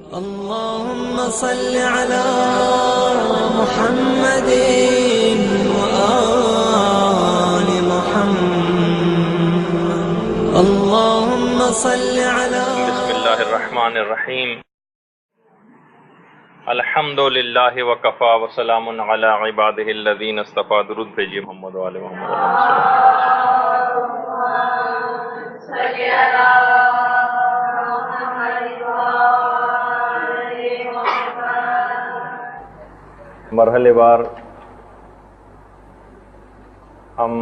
اللهم صل على محمد وآل محمد اللهم صل على بسم اللہ الرحمن الرحیم الحمد للہ وکفا وسلام علی عبادہ الذین اصطفیٰ. درود بھیجیے محمد و آل محمد. مرحلے وار ہم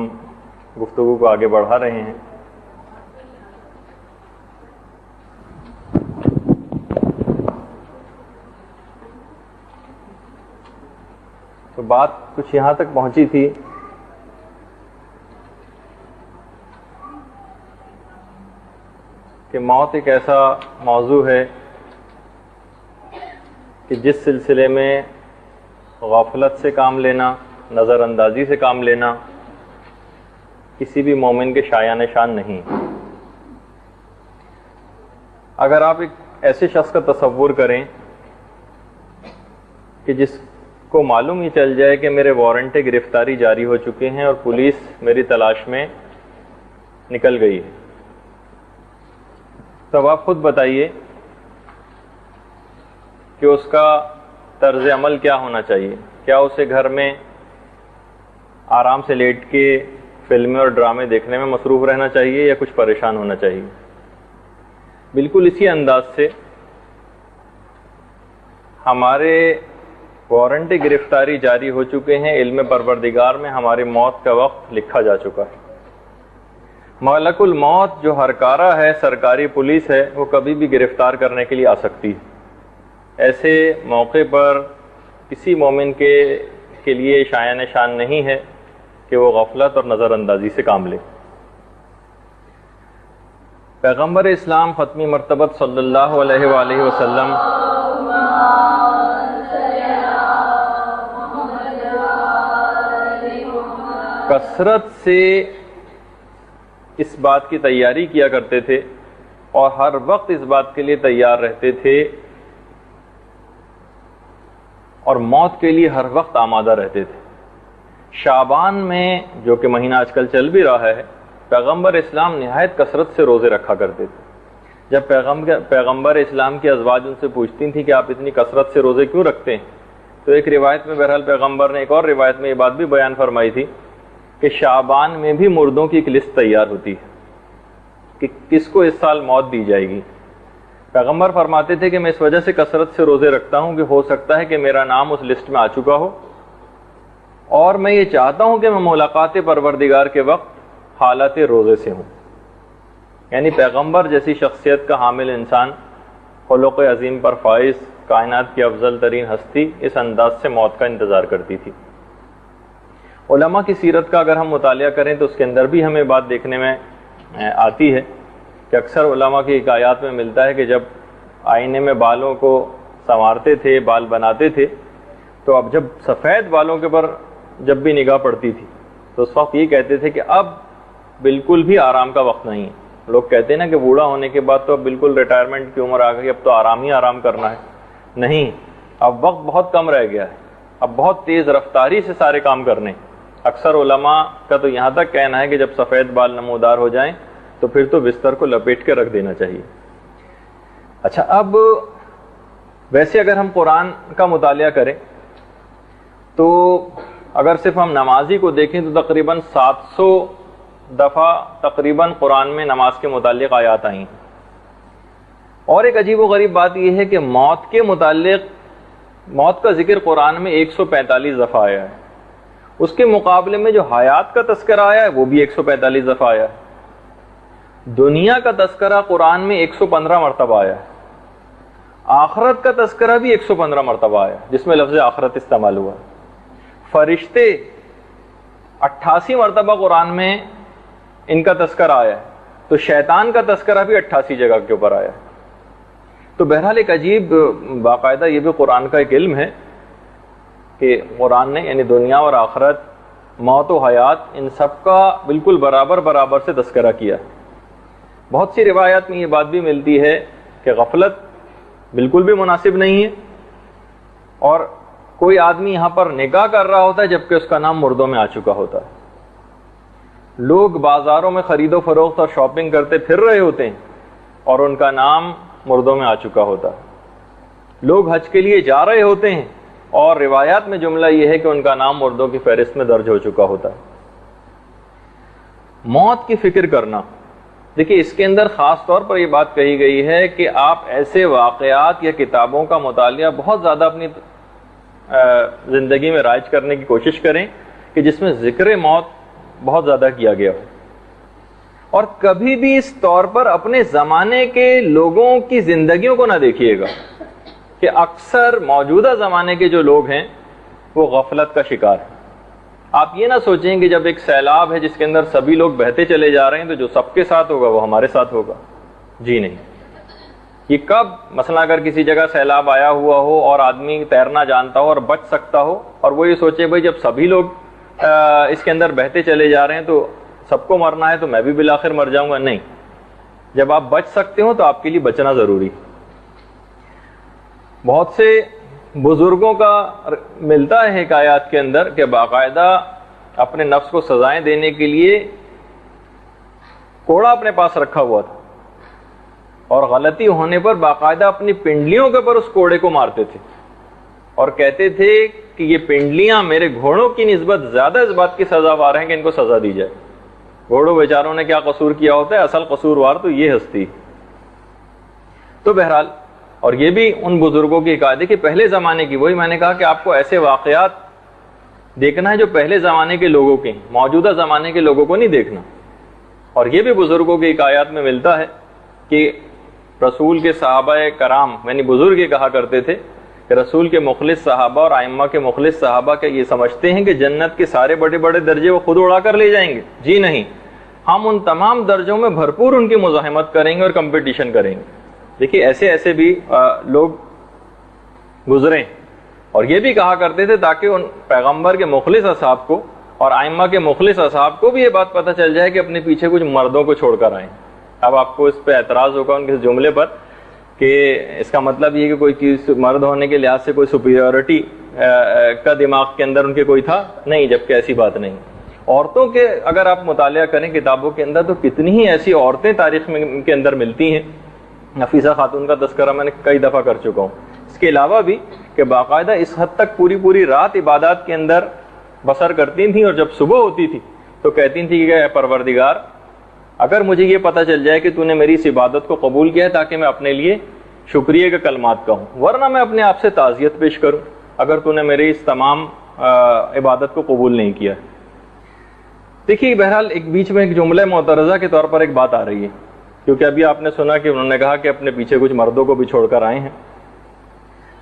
گفتگو کو آگے بڑھا رہے ہیں. تو بات کچھ یہاں تک پہنچی تھی کہ موت ایک ایسا موضوع ہے کہ جس سلسلے میں غفلت سے کام لینا، نظر اندازی سے کام لینا کسی بھی مومن کے شایان شان نہیں. اگر آپ ایک ایسے شخص کا تصور کریں کہ جس کو معلوم ہی چل جائے کہ میرے وارنٹ گرفتاری جاری ہو چکے ہیں اور پولیس میری تلاش میں نکل گئی ہے، تب آپ خود بتائیے کہ اس کا طرز عمل کیا ہونا چاہیے؟ کیا اسے گھر میں آرام سے لیٹ کے فلمیں اور ڈرامے دیکھنے میں مصروف رہنا چاہیے یا کچھ پریشان ہونا چاہیے؟ بالکل اسی انداز سے ہمارے وارنٹ گرفتاری جاری ہو چکے ہیں، علم پروردگار میں ہماری موت کا وقت لکھا جا چکا ہے. ملک الموت جو ہرکارہ ہے، سرکاری پولیس ہے، وہ کبھی بھی گرفتار کرنے کے لیے آ سکتی ہے. ایسے موقع پر کسی مومن کے لیے شایان شان نہیں ہے کہ وہ غفلت اور نظر اندازی سے کام لے. پیغمبر اسلام ختمی مرتبت صلی اللہ علیہ وآلہ وسلم کثرت سے اس بات کی تیاری کیا کرتے تھے اور ہر وقت اس بات کے لیے تیار رہتے تھے اور موت کے لیے ہر وقت آمادہ رہتے تھے. شعبان میں، جو کہ مہینہ آج کل چل بھی رہا ہے، پیغمبر اسلام نہایت کثرت سے روزے رکھا کرتے تھے. جب پیغمبر اسلام کی ازواج ان سے پوچھتی تھیں کہ آپ اتنی کثرت سے روزے کیوں رکھتے ہیں، تو ایک روایت میں بہرحال پیغمبر نے ایک اور روایت میں یہ بات بھی بیان فرمائی تھی کہ شعبان میں بھی مردوں کی ایک لسٹ تیار ہوتی ہے کہ کس کو اس سال موت دی جائے گی. پیغمبر فرماتے تھے کہ میں اس وجہ سے کثرت سے روزے رکھتا ہوں کہ ہو سکتا ہے کہ میرا نام اس لسٹ میں آ چکا ہو، اور میں یہ چاہتا ہوں کہ میں ملاقات پروردگار کے وقت حالت روزے سے ہوں. یعنی پیغمبر جیسی شخصیت کا حامل انسان، خلق عظیم پر فائز، کائنات کی افضل ترین ہستی، اس انداز سے موت کا انتظار کرتی تھی. علماء کی سیرت کا اگر ہم مطالعہ کریں تو اس کے اندر بھی ہمیں بات دیکھنے میں آتی ہے کہ اکثر علماء کی حکایات میں ملتا ہے کہ جب آئینے میں بالوں کو سنوارتے تھے، بال بناتے تھے، تو اب جب سفید بالوں کے پر جب بھی نگاہ پڑتی تھی تو اس وقت یہ کہتے تھے کہ اب بالکل بھی آرام کا وقت نہیں ہے. لوگ کہتے ہیں نا کہ بوڑھا ہونے کے بعد تو اب بالکل ریٹائرمنٹ کی عمر آ گئی، اب تو آرام ہی آرام کرنا ہے. نہیں، اب وقت بہت کم رہ گیا ہے، اب بہت تیز رفتاری سے سارے کام کرنے. اکثر علماء کا تو یہاں تک کہنا ہے کہ جب سفید بال نمودار ہو جائیں تو پھر تو بستر کو لپیٹ کے رکھ دینا چاہیے. اچھا، اب ویسے اگر ہم قرآن کا مطالعہ کریں تو اگر صرف ہم نمازی کو دیکھیں تو تقریباً 700 دفعہ تقریباً قرآن میں نماز کے متعلق آیات آئی ہیں. اور ایک عجیب و غریب بات یہ ہے کہ موت کے متعلق موت کا ذکر قرآن میں 145 دفعہ آیا ہے. اس کے مقابلے میں جو حیات کا تذکرہ آیا ہے وہ بھی 145 دفعہ آیا ہے. دنیا کا تذکرہ قرآن میں 115 مرتبہ آیا ہے. آخرت کا تذکرہ بھی 115 مرتبہ آیا ہے جس میں لفظ آخرت استعمال ہوا ہے. فرشتے 88 مرتبہ قرآن میں ان کا تذکرہ آیا ہے، تو شیطان کا تذکرہ بھی 88 جگہ کے اوپر آیا ہے. تو بہرحال ایک عجیب، باقاعدہ یہ بھی قرآن کا ایک علم ہے کہ قرآن نے یعنی دنیا اور آخرت، موت و حیات، ان سب کا بالکل برابر سے تذکرہ کیا. بہت سی روایات میں یہ بات بھی ملتی ہے کہ غفلت بالکل بھی مناسب نہیں ہے. اور کوئی آدمی یہاں پر نکاح کر رہا ہوتا ہے جبکہ اس کا نام مردوں میں آ چکا ہوتا ہے. لوگ بازاروں میں خرید و فروخت اور شاپنگ کرتے پھر رہے ہوتے ہیں اور ان کا نام مردوں میں آ چکا ہوتا ہے. لوگ حج کے لیے جا رہے ہوتے ہیں اور روایات میں جملہ یہ ہے کہ ان کا نام مردوں کی فہرست میں درج ہو چکا ہوتا ہے. موت کی فکر کرنا، دیکھیے اس کے اندر خاص طور پر یہ بات کہی گئی ہے کہ آپ ایسے واقعات یا کتابوں کا مطالعہ بہت زیادہ اپنی زندگی میں رائج کرنے کی کوشش کریں کہ جس میں ذکر موت بہت زیادہ کیا گیا ہو. اور کبھی بھی اس طور پر اپنے زمانے کے لوگوں کی زندگیوں کو نہ دیکھیے گا کہ اکثر موجودہ زمانے کے جو لوگ ہیں وہ غفلت کا شکار ہیں. آپ یہ نہ سوچیں کہ جب ایک سیلاب ہے جس کے اندر سبھی لوگ بہتے چلے جا رہے ہیں تو جو سب کے ساتھ ہوگا وہ ہمارے ساتھ ہوگا. جی نہیں. یہ کب مثلا اگر کسی جگہ سیلاب آیا ہوا ہو اور آدمی تیرنا جانتا ہو اور بچ سکتا ہو اور وہ یہ سوچے بھائی جب سبھی لوگ اس کے اندر بہتے چلے جا رہے ہیں تو سب کو مرنا ہے تو میں بھی بالآخر مر جاؤں گا. نہیں، جب آپ بچ سکتے ہو تو آپ کے لیے بچنا ضروری. بہت سے بزرگوں کا ملتا ہے حکایات کے اندر کہ باقاعدہ اپنے نفس کو سزائیں دینے کے لیے کوڑا اپنے پاس رکھا ہوا تھا اور غلطی ہونے پر باقاعدہ اپنی پنڈلیوں کے پر اس کوڑے کو مارتے تھے اور کہتے تھے کہ یہ پنڈلیاں میرے گھوڑوں کی نسبت زیادہ اس بات کی سزاوار ہیں کہ ان کو سزا دی جائے. گھوڑوں بیچاروں نے کیا قصور کیا ہوتا ہے، اصل قصوروار تو یہ ہستی. تو بہرحال، اور یہ بھی ان بزرگوں کی حکایت ہے کہ پہلے زمانے کی، وہی میں نے کہا کہ آپ کو ایسے واقعات دیکھنا ہے جو پہلے زمانے کے لوگوں کے ہیں، موجودہ زمانے کے لوگوں کو نہیں دیکھنا. اور یہ بھی بزرگوں کی حکایات میں ملتا ہے کہ رسول کے صحابہ کرام یعنی بزرگ یہ کہا کرتے تھے کہ رسول کے مخلص صحابہ اور ائمہ کے مخلص صحابہ کے یہ سمجھتے ہیں کہ جنت کے سارے بڑے بڑے درجے وہ خود اڑا کر لے جائیں گے. جی نہیں، ہم ان تمام درجوں میں بھرپور ان کی مزاحمت کریں گے اور کمپٹیشن کریں گے. دیکھیے ایسے ایسے بھی لوگ گزرے. اور یہ بھی کہا کرتے تھے تاکہ ان پیغمبر کے مخلص اصحاب کو اور ائمہ کے مخلص اصحاب کو بھی یہ بات پتہ چل جائے کہ اپنے پیچھے کچھ مردوں کو چھوڑ کر آئیں. اب آپ کو اس پہ اعتراض ہوگا ان کے جملے پر کہ اس کا مطلب یہ کہ کوئی چیز مرد ہونے کے لحاظ سے کوئی سپیریورٹی کا دماغ کے اندر ان کے کوئی تھا نہیں، جبکہ ایسی بات نہیں. عورتوں کے اگر آپ مطالعہ کریں کتابوں کے اندر تو کتنی ہی ایسی عورتیں تاریخ میں کے اندر ملتی ہیں. نفیسہ خاتون کا تذکرہ میں نے کئی دفعہ کر چکا ہوں. اس کے علاوہ بھی کہ باقاعدہ اس حد تک پوری رات عبادات کے اندر بسر کرتی تھیں اور جب صبح ہوتی تھی تو کہتی تھیں کہ اے پروردگار اگر مجھے یہ پتہ چل جائے کہ تو نے میری اس عبادت کو قبول کیا ہے تاکہ میں اپنے لیے شکریہ کے کلمات کہوں، ورنہ میں اپنے آپ سے تعزیت پیش کروں اگر تو نے میری اس تمام عبادت کو قبول نہیں کیا. دیکھیے بہرحال ایک بیچ میں ایک جملہ معترضہ کے طور پر ایک بات آ رہی ہے کیونکہ ابھی آپ نے سنا کہ انہوں نے کہا کہ اپنے پیچھے کچھ مردوں کو بھی چھوڑ کر آئے ہیں.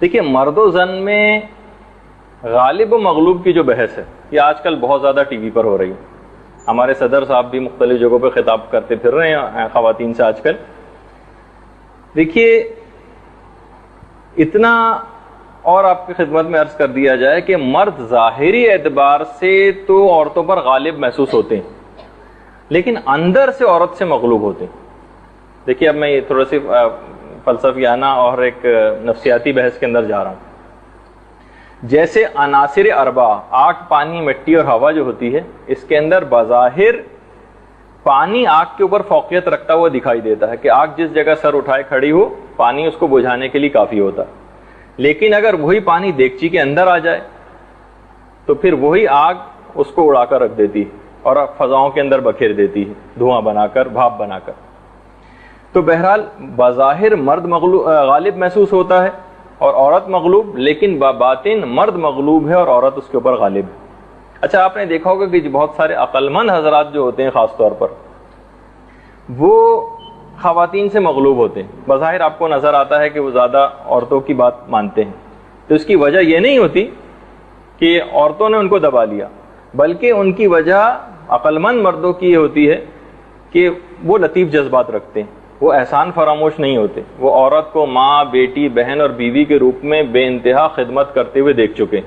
دیکھیے مرد و زن میں غالب و مغلوب کی جو بحث ہے یہ آج کل بہت زیادہ ٹی وی پر ہو رہی ہے. ہمارے صدر صاحب بھی مختلف جگہوں پہ خطاب کرتے پھر رہے ہیں خواتین سے آج کل. دیکھیے اتنا اور آپ کی خدمت میں عرض کر دیا جائے کہ مرد ظاہری اعتبار سے تو عورتوں پر غالب محسوس ہوتے ہیں لیکن اندر سے عورت سے مغلوب ہوتے ہیں. دیکھیے اب میں یہ تھوڑا سی فلسفیانہ اور ایک نفسیاتی بحث کے اندر جا رہا ہوں. جیسے عناصر اربع آگ، پانی، مٹی اور ہوا جو ہوتی ہے اس کے اندر بظاہر پانی آگ کے اوپر فوقیت رکھتا ہوا دکھائی دیتا ہے کہ آگ جس جگہ سر اٹھائے کھڑی ہو پانی اس کو بجھانے کے لیے کافی ہوتا ہے. لیکن اگر وہی پانی دیگچی کے اندر آ جائے تو پھر وہی آگ اس کو اڑا کر رکھ دیتی ہے اور فضاؤں کے اندر بکھیر دیتی ہے دھواں بنا کر، بھاپ بنا کر. تو بہرحال بظاہر مرد غالب محسوس ہوتا ہے اور عورت مغلوب، لیکن باطن مرد مغلوب ہے اور عورت اس کے اوپر غالب ہے. اچھا آپ نے دیکھا ہوگا کہ بہت سارے عقل مند حضرات جو ہوتے ہیں خاص طور پر وہ خواتین سے مغلوب ہوتے ہیں. بظاہر آپ کو نظر آتا ہے کہ وہ زیادہ عورتوں کی بات مانتے ہیں، تو اس کی وجہ یہ نہیں ہوتی کہ عورتوں نے ان کو دبا لیا، بلکہ ان کی وجہ عقل مند مردوں کی یہ ہوتی ہے کہ وہ لطیف جذبات رکھتے ہیں، وہ احسان فراموش نہیں ہوتے. وہ عورت کو ماں، بیٹی، بہن اور بیوی کے روپ میں بے انتہا خدمت کرتے ہوئے دیکھ چکے.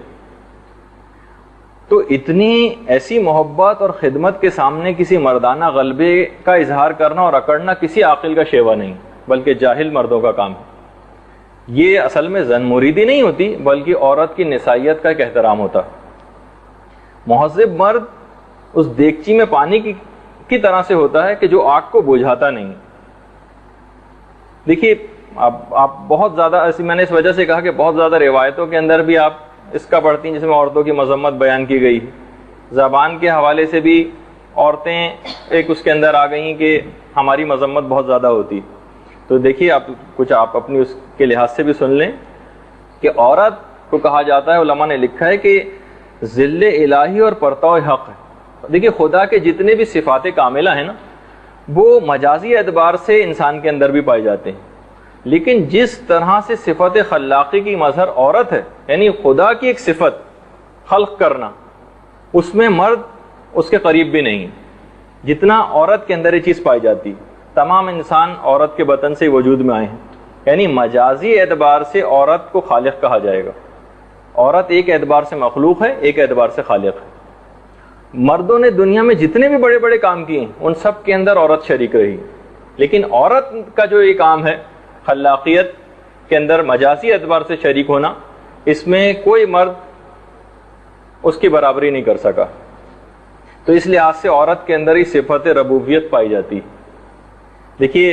تو اتنی ایسی محبت اور خدمت کے سامنے کسی مردانہ غلبے کا اظہار کرنا اور اکڑنا کسی عاقل کا شیوا نہیں بلکہ جاہل مردوں کا کام ہے. یہ اصل میں زن مریدی نہیں ہوتی، بلکہ عورت کی نسائیت کا ایک احترام ہوتا۔ مہذب مرد اس دیگچی میں پانی کی طرح سے ہوتا ہے کہ جو آگ کو بجھاتا نہیں۔ دیکھیے آپ بہت زیادہ ایسی، میں نے اس وجہ سے کہا کہ بہت زیادہ روایتوں کے اندر بھی آپ اس کا پڑھتی ہیں جس میں عورتوں کی مذمت بیان کی گئی ہے، زبان کے حوالے سے بھی عورتیں ایک اس کے اندر آ گئیں کہ ہماری مذمت بہت زیادہ ہوتی۔ تو دیکھیے آپ اپنی اس کے لحاظ سے بھی سن لیں کہ عورت کو کہا جاتا ہے، علماء نے لکھا ہے کہ ذل الہی اور پرتو حق ہے۔ دیکھیے خدا کے جتنے بھی صفات کاملہ ہیں نا، وہ مجازی اعتبار سے انسان کے اندر بھی پائے جاتے ہیں، لیکن جس طرح سے صفت خلاقی کی مظہر عورت ہے، یعنی خدا کی ایک صفت خلق کرنا، اس میں مرد اس کے قریب بھی نہیں، جتنا عورت کے اندر یہ چیز پائی جاتی۔ تمام انسان عورت کے بطن سے وجود میں آئے ہیں، یعنی مجازی اعتبار سے عورت کو خالق کہا جائے گا۔ عورت ایک اعتبار سے مخلوق ہے، ایک اعتبار سے خالق ہے۔ مردوں نے دنیا میں جتنے بھی بڑے بڑے کام کیے ہیں ان سب کے اندر عورت شریک رہی، لیکن عورت کا جو یہ کام ہے خلاقیت کے اندر مجازی اعتبار سے شریک ہونا، اس میں کوئی مرد اس کی برابری نہیں کر سکا۔ تو اس لحاظ سے عورت کے اندر ہی صفت ربوبیت پائی جاتی۔ دیکھیے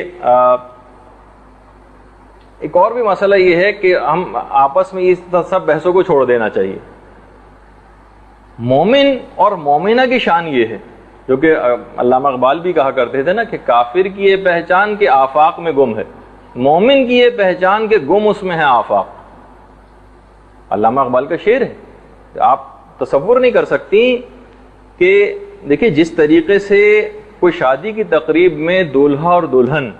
ایک اور بھی مسئلہ یہ ہے کہ ہم آپس میں اس سب بحثوں کو چھوڑ دینا چاہیے۔ مومن اور مومنہ کی شان یہ ہے، جو کہ علامہ اقبال بھی کہا کرتے تھے نا کہ کافر کی یہ پہچان کہ آفاق میں گم ہے، مومن کی یہ پہچان کہ گم اس میں ہے آفاق۔ علامہ اقبال کا شعر ہے، آپ تصور نہیں کر سکتی کہ دیکھیں جس طریقے سے کوئی شادی کی تقریب میں دولہا اور دلہن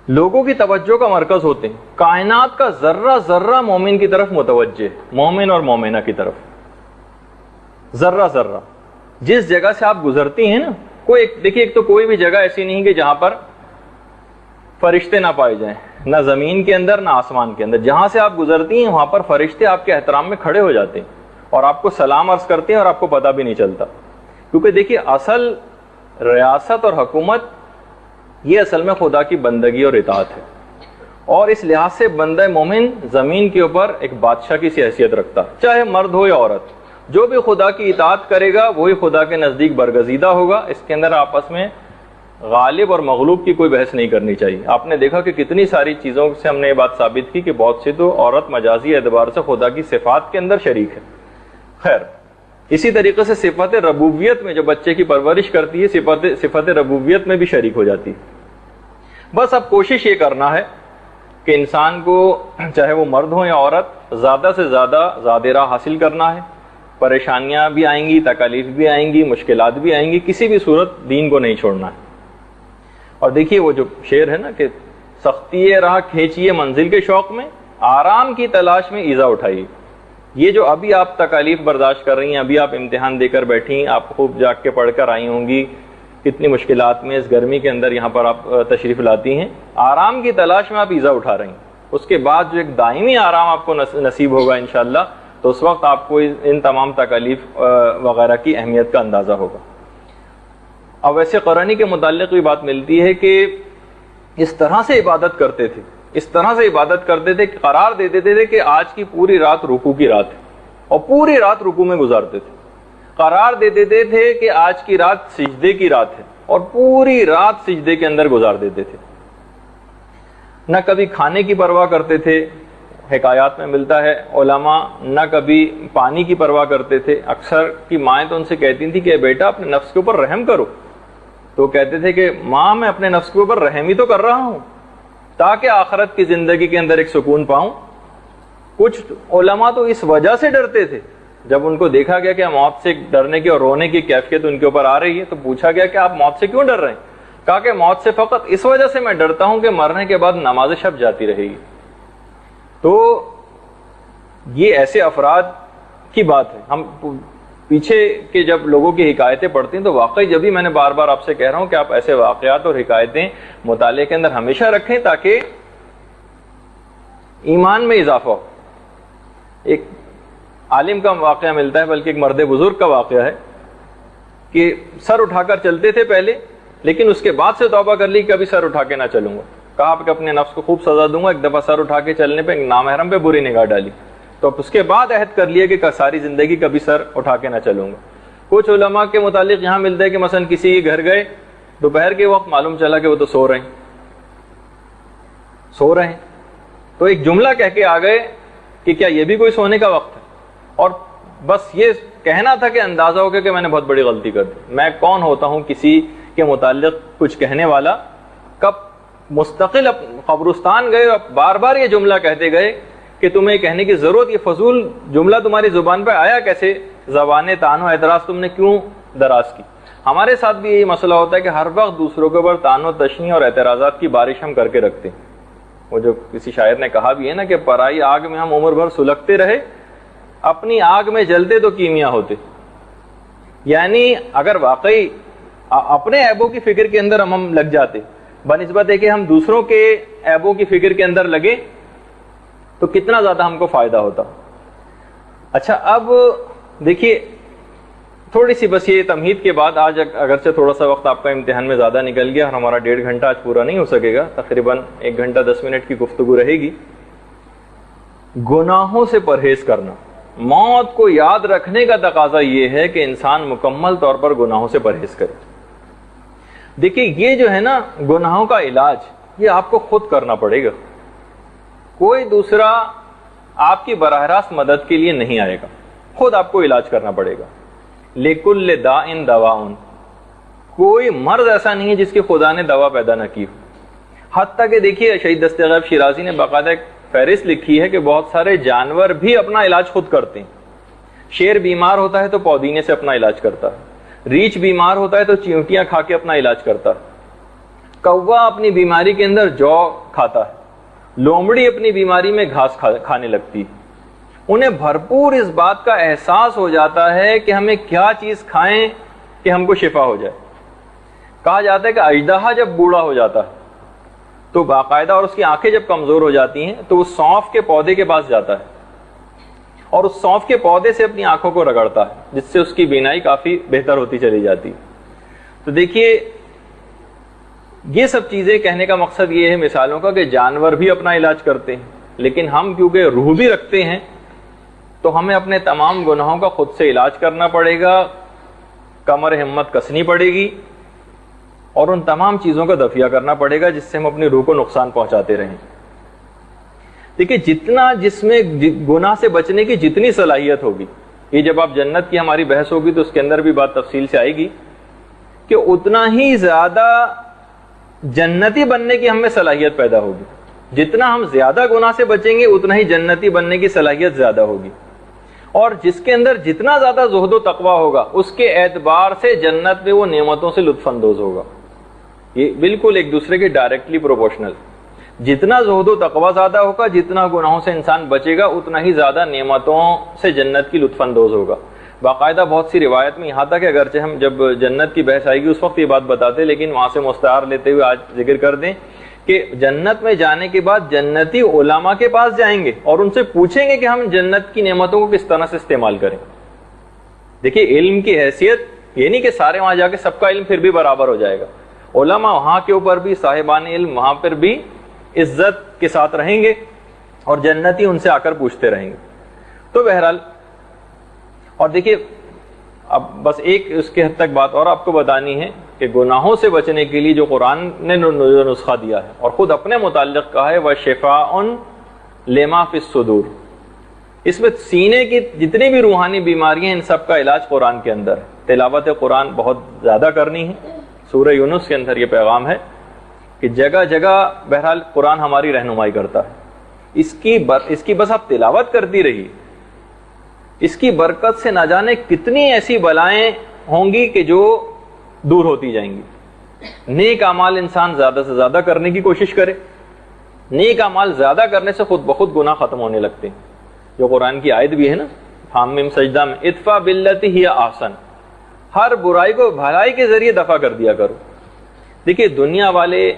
لوگوں کی توجہ کا مرکز ہوتے ہیں، کائنات کا ذرہ ذرہ مومن کی طرف متوجہ، مومن اور مومنہ کی طرف ذرہ ذرہ جس جگہ سے آپ گزرتی ہیں نا، دیکھیے ایک تو کوئی بھی جگہ ایسی نہیں کہ جہاں پر فرشتے نہ پائے جائیں، نہ زمین کے اندر نہ آسمان کے اندر۔ جہاں سے آپ گزرتی ہیں وہاں پر فرشتے آپ کے احترام میں کھڑے ہو جاتے ہیں اور آپ کو سلام عرض کرتے ہیں اور آپ کو پتہ بھی نہیں چلتا، کیونکہ دیکھیے اصل ریاست اور حکومت یہ اصل میں خدا کی بندگی اور اطاعت ہے، اور اس لحاظ سے بندہ مومن زمین کے اوپر ایک بادشاہ کی سی حیثیت رکھتا، چاہے مرد ہو یا عورت۔ جو بھی خدا کی اطاعت کرے گا وہی خدا کے نزدیک برگزیدہ ہوگا۔ اس کے اندر آپس میں غالب اور مغلوب کی کوئی بحث نہیں کرنی چاہیے۔ آپ نے دیکھا کہ کتنی ساری چیزوں سے ہم نے یہ بات ثابت کی کہ بہت سی تو عورت مجازی اعتبار سے خدا کی صفات کے اندر شریک ہے۔ خیر، اسی طریقے سے صفت ربوبیت میں جو بچے کی پرورش کرتی ہے، صفت ربوبیت میں بھی شریک ہو جاتی ہے۔ بس اب کوشش یہ کرنا ہے کہ انسان کو چاہے وہ مرد ہو یا عورت زیادہ سے زیادہ زیادہ راہ حاصل کرنا ہے۔ پریشانیاں بھی آئیں گی، تکالیف بھی آئیں گی، مشکلات بھی آئیں گی، کسی بھی صورت دین کو نہیں چھوڑنا ہے۔ اور دیکھیے وہ جو شعر ہے نا کہ سختی راہ کھینچیے منزل کے شوق میں، آرام کی تلاش میں ایذا اٹھائیے۔ یہ جو ابھی آپ تکالیف برداشت کر رہی ہیں، ابھی آپ امتحان دے کر بیٹھی، آپ خوب جاگ کے پڑھ کر آئی ہوں گی، کتنی مشکلات میں اس گرمی کے اندر یہاں پر آپ تشریف لاتی ہیں، آرام کی تلاش میں آپ ایذا اٹھا رہی ہیں۔ اس کے بعد جو ایک دائمی آرام آپ کو نصیب ہوگا انشاءاللہ، تو اس وقت آپ کو ان تمام تکالیف وغیرہ کی اہمیت کا اندازہ ہوگا۔ اب ویسے قرآنی کے متعلق بھی بات ملتی ہے کہ اس طرح سے عبادت کرتے تھے، اس طرح سے عبادت کرتے تھے کہ قرار دے دیتے تھے کہ آج کی پوری رات رکوع کی رات ہے، اور پوری رات رکوع میں گزارتے تھے۔ قرار دے دیتے تھے کہ آج کی رات سجدے کی رات ہے، اور پوری رات سجدے کے اندر گزار دیتے تھے۔ نہ کبھی کھانے کی پرواہ کرتے تھے، حکایات میں ملتا ہے علماء نہ کبھی پانی کی پرواہ کرتے تھے۔ اکثر کی مائیں تو ان سے کہتی تھی کہ بیٹا اپنے نفس کے اوپر رحم کرو، تو کہتے تھے کہ ماں میں اپنے نفس کے اوپر رحم ہی تو کر رہا ہوں تاکہ آخرت کی زندگی کے اندر ایک سکون پاؤں۔ کچھ علماء تو اس وجہ سے ڈرتے تھے، جب ان کو دیکھا گیا کہ موت سے ڈرنے کی اور رونے کی کیفیت ان کے اوپر آ رہی ہے تو پوچھا گیا کہ آپ موت سے کیوں ڈر رہے ہیں؟ کہا کہ موت سے فقط اس وجہ سے میں ڈرتا ہوں کہ مرنے کے بعد نماز شب جاتی رہے گی۔ تو یہ ایسے افراد کی بات ہے۔ ہم پیچھے کے جب لوگوں کی حکایتیں پڑھتے ہیں تو واقعی جب بھی میں نے بار بار آپ سے کہہ رہا ہوں کہ آپ ایسے واقعات اور حکایتیں مطالعے کے اندر ہمیشہ رکھیں تاکہ ایمان میں اضافہ ہو۔ ایک عالم کا واقعہ ملتا ہے، بلکہ ایک مرد بزرگ کا واقعہ ہے کہ سر اٹھا کر چلتے تھے پہلے، لیکن اس کے بعد سے توبہ کر لی کہ کبھی سر اٹھا کے نہ چلوں گا۔ کہا کہ اپنے نفس کو خوب سزا دوں گا، ایک دفعہ سر اٹھا کے چلنے پہ ایک نامحرم پہ بری نگاہ ڈالی، تو اب اس کے بعد عہد کر لیا کہ ساری زندگی کبھی سر اٹھا کے نہ چلوں گا۔ کچھ علماء کے متعلق یہاں ملتا ہے کہ مثلا کسی کے گھر گئے دوپہر کے وقت، معلوم چلا کہ وہ تو سو رہے ہیں، تو ایک جملہ کہہ کے آ گئے کہ کیا یہ بھی کوئی سونے کا وقت ہے، اور بس یہ کہنا تھا کہ اندازہ ہو گیا کہ میں نے بہت بڑی غلطی کر دی۔ میں کون ہوتا ہوں کسی کے متعلق کچھ کہنے والا؟ کب مستقل قبرستان گئے اور بار بار یہ جملہ کہتے گئے کہ تمہیں کہنے کی ضرورت، یہ فضول جملہ تمہاری زبان پہ آیا کیسے؟ زبان طعن و اعتراض تم نے کیوں دراز کی؟ ہمارے ساتھ بھی یہی مسئلہ ہوتا ہے کہ ہر وقت دوسروں کے اوپر طعن و تشنیع اور اعتراضات کی بارش ہم کر کے رکھتے ہیں۔ وہ جو کسی شاعر نے کہا بھی ہے نا کہ پرائی آگ میں ہم عمر بھر سلگتے رہے، اپنی آگ میں جلتے تو کیمیا ہوتے۔ یعنی اگر واقعی اپنے عیبوں کی فکر کے اندر ہم لگ جاتے بنسبت ہے کہ ہم دوسروں کے عیبوں کی فکر کے اندر لگے تو کتنا زیادہ ہم کو فائدہ ہوتا۔ اچھا، اب دیکھیے تھوڑی سی بس یہ تمہید کے بعد، آج اگرچہ تھوڑا سا وقت آپ کا امتحان میں زیادہ نکل گیا اور ہمارا 1.5 گھنٹہ آج پورا نہیں ہو سکے گا، تقریباً 1 گھنٹہ 10 منٹ کی گفتگو رہے گی۔ گناہوں سے پرہیز کرنا، موت کو یاد رکھنے کا تقاضا یہ ہے کہ انسان مکمل طور پر گناہوں سے پرہیز کرے۔ دیکھیے یہ جو ہے نا گناہوں کا علاج، یہ آپ کو خود کرنا پڑے گا، کوئی دوسرا آپ کی براہ راست مدد کے لیے نہیں آئے گا، خود آپ کو علاج کرنا پڑے گا۔ لِكُلِّ دَاءٍ دَوَاءٌ، کوئی مرض ایسا نہیں ہے جس کی خدا نے دوا پیدا نہ کی ہو۔ حتیٰ کہ دیکھیے شہید دست غیب شیرازی نے باقاعدہ ایک فہرست لکھی ہے کہ بہت سارے جانور بھی اپنا علاج خود کرتے ہیں۔ شیر بیمار ہوتا ہے تو پودینے سے اپنا علاج کرتا ہے، ریچھ بیمار ہوتا ہے تو چیونٹیاں کھا کے اپنا علاج کرتا ہے، کوا اپنی بیماری کے اندر جو کھاتا ہے، لومڑی اپنی بیماری میں گھاس کھانے لگتی ہے۔ انہیں بھرپور اس بات کا احساس ہو جاتا ہے کہ ہمیں کیا چیز کھائیں کہ ہم کو شفا ہو جائے۔ کہا جاتا ہے کہ اژدہا جب بوڑھا ہو جاتا ہے تو باقاعدہ، اور اس کی آنکھیں جب کمزور ہو جاتی ہیں تو وہ سونف کے پودے کے پاس جاتا ہے اور اس سونف کے پودے سے اپنی آنکھوں کو رگڑتا ہے، جس سے اس کی بینائی کافی بہتر ہوتی چلی جاتی۔ تو دیکھیے یہ سب چیزیں کہنے کا مقصد یہ ہے مثالوں کا کہ جانور بھی اپنا علاج کرتے ہیں، لیکن ہم کیونکہ روح بھی رکھتے ہیں تو ہمیں اپنے تمام گناہوں کا خود سے علاج کرنا پڑے گا، کمر ہمت کسنی پڑے گی اور ان تمام چیزوں کا دفیہ کرنا پڑے گا جس سے ہم اپنی روح کو نقصان پہنچاتے رہیں۔ دیکھیے جتنا جس میں گناہ سے بچنے کی جتنی صلاحیت ہوگی، یہ جب آپ جنت کی ہماری بحث ہوگی تو اس کے اندر بھی بات تفصیل سے آئے گی کہ اتنا ہی زیادہ جنتی بننے کی ہم میں صلاحیت پیدا ہوگی۔ جتنا ہم زیادہ گناہ سے بچیں گے اتنا ہی جنتی بننے کی صلاحیت زیادہ ہوگی، اور جس کے اندر جتنا زیادہ زہد و تقویٰ ہوگا اس کے اعتبار سے جنت میں وہ نعمتوں سے لطف اندوز ہوگا۔ یہ بالکل ایک دوسرے کے ڈائریکٹلی پروپورشنل۔ جتنا زہد و تقویٰ زیادہ ہوگا، جتنا گناہوں سے انسان بچے گا، اتنا ہی زیادہ نعمتوں سے جنت کی لطف اندوز ہوگا۔ باقاعدہ بہت سی روایت میں یہاں تک اگرچہ ہم جب جنت کی بحث آئے گی اس وقت یہ بات بتاتے، لیکن وہاں سے مستعار لیتے ہوئے آج ذکر کر دیں کہ جنت میں جانے کے بعد جنتی علماء کے پاس جائیں گے اور ان سے پوچھیں گے کہ ہم جنت کی نعمتوں کو کس طرح سے استعمال کریں۔ دیکھیے علم کی حیثیت یہ نہیں کہ سارے وہاں جا کے سب کا علم پھر بھی برابر ہو جائے گا، علماء وہاں کے اوپر بھی، صاحبان علم وہاں پر بھی عزت کے ساتھ رہیں گے اور جنتی ان سے آ کر پوچھتے رہیں گے۔ تو بہرحال، اور دیکھیے اب بس ایک اس کے حد تک بات اور آپ کو بتانی ہے کہ گناہوں سے بچنے کے لیے جو قرآن نے نسخہ دیا ہے اور خود اپنے متعلق کہا ہے وَشِفَاءٌ لِمَا فِي الصُّدُورِ، اس میں سینے کی جتنی بھی روحانی بیماریاں ہیں ان سب کا علاج قرآن کے اندر ہے۔ تلاوت قرآن بہت زیادہ کرنی ہے۔ سورہ یونس کے اندر یہ پیغام ہے کہ جگہ جگہ بہرحال قرآن ہماری رہنمائی کرتا ہے، اس کی بس آپ تلاوت کرتی رہی، اس کی برکت سے نہ جانے کتنی ایسی بلائیں ہوں گی کہ جو دور ہوتی جائیں گی۔ نیک اعمال انسان زیادہ سے زیادہ کرنے کی کوشش کرے، نیک اعمال زیادہ کرنے سے خود بخود گناہ ختم ہونے لگتے ہیں۔ جو قرآن کی آیت بھی ہے نا حامیم سجدہ میں، ادفع باللتی ہی احسن، ہر برائی کو بھلائی کے ذریعے دفع کر دیا کرو۔ دیکھیے دنیا والے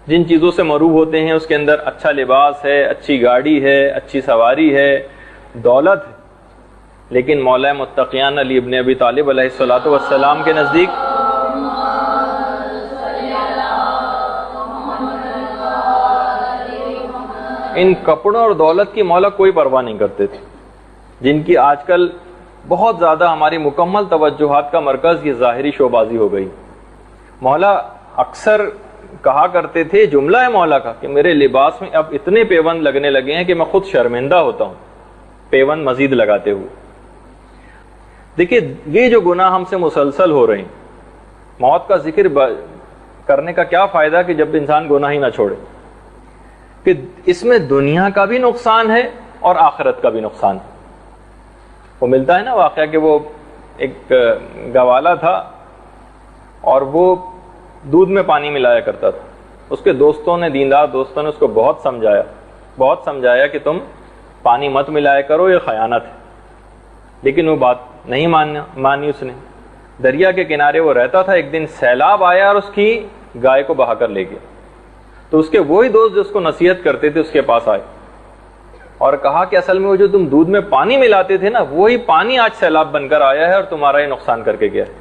جن چیزوں سے مروب ہوتے ہیں اس کے اندر اچھا لباس ہے، اچھی گاڑی ہے، اچھی سواری ہے، دولت ہے، لیکن مولا متقیان علی ابن ابی طالب علیہ الصلوۃ والسلام کے نزدیک ان کپڑوں اور دولت کی مولا کوئی پرواہ نہیں کرتے تھے، جن کی آج کل بہت زیادہ ہماری مکمل توجہات کا مرکز یہ ظاہری شوبازی ہو گئی۔ مولا اکثر کہا کرتے تھے، جملہ ہے مولا کا، کہ میرے لباس میں اب اتنے پیوند لگنے لگے ہیں کہ میں خود شرمندہ ہوتا ہوں پیوند مزید لگاتے ہوئے۔ دیکھیے یہ جو گناہ ہم سے مسلسل ہو رہے ہیں، موت کا ذکر کرنے کا کیا فائدہ کہ جب انسان گناہ ہی نہ چھوڑے، کہ اس میں دنیا کا بھی نقصان ہے اور آخرت کا بھی نقصان ہے۔ وہ ملتا ہے نا واقعہ کہ وہ ایک گوالا تھا اور وہ دودھ میں پانی ملایا کرتا تھا۔ اس کے دوستوں نے، دیندار دوستوں نے اس کو بہت سمجھایا کہ تم پانی مت ملایا کرو، یہ خیانت ہے، لیکن وہ بات نہیں مانی اس نے۔ دریا کے کنارے وہ رہتا تھا، ایک دن سیلاب آیا اور اس کی گائے کو بہا کر لے گیا، تو اس کے وہی دوست جو اس کو نصیحت کرتے تھے اس کے پاس آئے اور کہا کہ اصل میں وہ جو تم دودھ میں پانی ملاتے تھے نا، وہی پانی آج سیلاب بن کر آیا ہے اور تمہارا یہ نقصان کر کے گیا ہے۔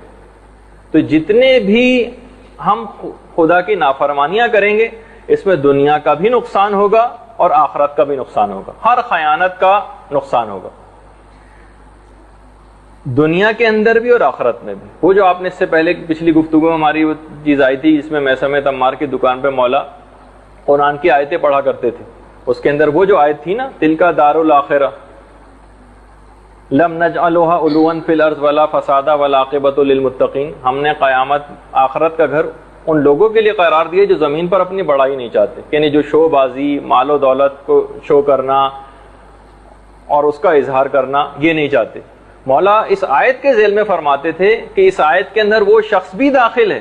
تو جتنے بھی ہم خدا کی نافرمانیاں کریں گے، اس میں دنیا کا بھی نقصان ہوگا اور آخرت کا بھی نقصان ہوگا، ہر خیانت کا نقصان ہوگا، دنیا کے اندر بھی اور آخرت میں بھی۔ وہ جو آپ نے اس سے پہلے پچھلی گفتگو میں ہماری وہ چیز آئی تھی جس میں میں سمیت عمار کی دکان پہ مولا قرآن کی آیتیں پڑھا کرتے تھے، اس کے اندر وہ جو آیت تھی نا، تلکا دار الاخرہ لم نجعلها علوا فی الارض ولا فسادا والعاقبۃ للمتقین، ہم نے قیامت آخرت کا گھر ان لوگوں کے لیے قرار دیا جو زمین پر اپنی بڑائی نہیں چاہتے، یعنی جو شو بازی، مال و دولت کو شو کرنا اور اس کا اظہار کرنا یہ نہیں چاہتے۔ مولا اس آیت کے ذیل میں فرماتے تھے کہ اس آیت کے اندر وہ شخص بھی داخل ہے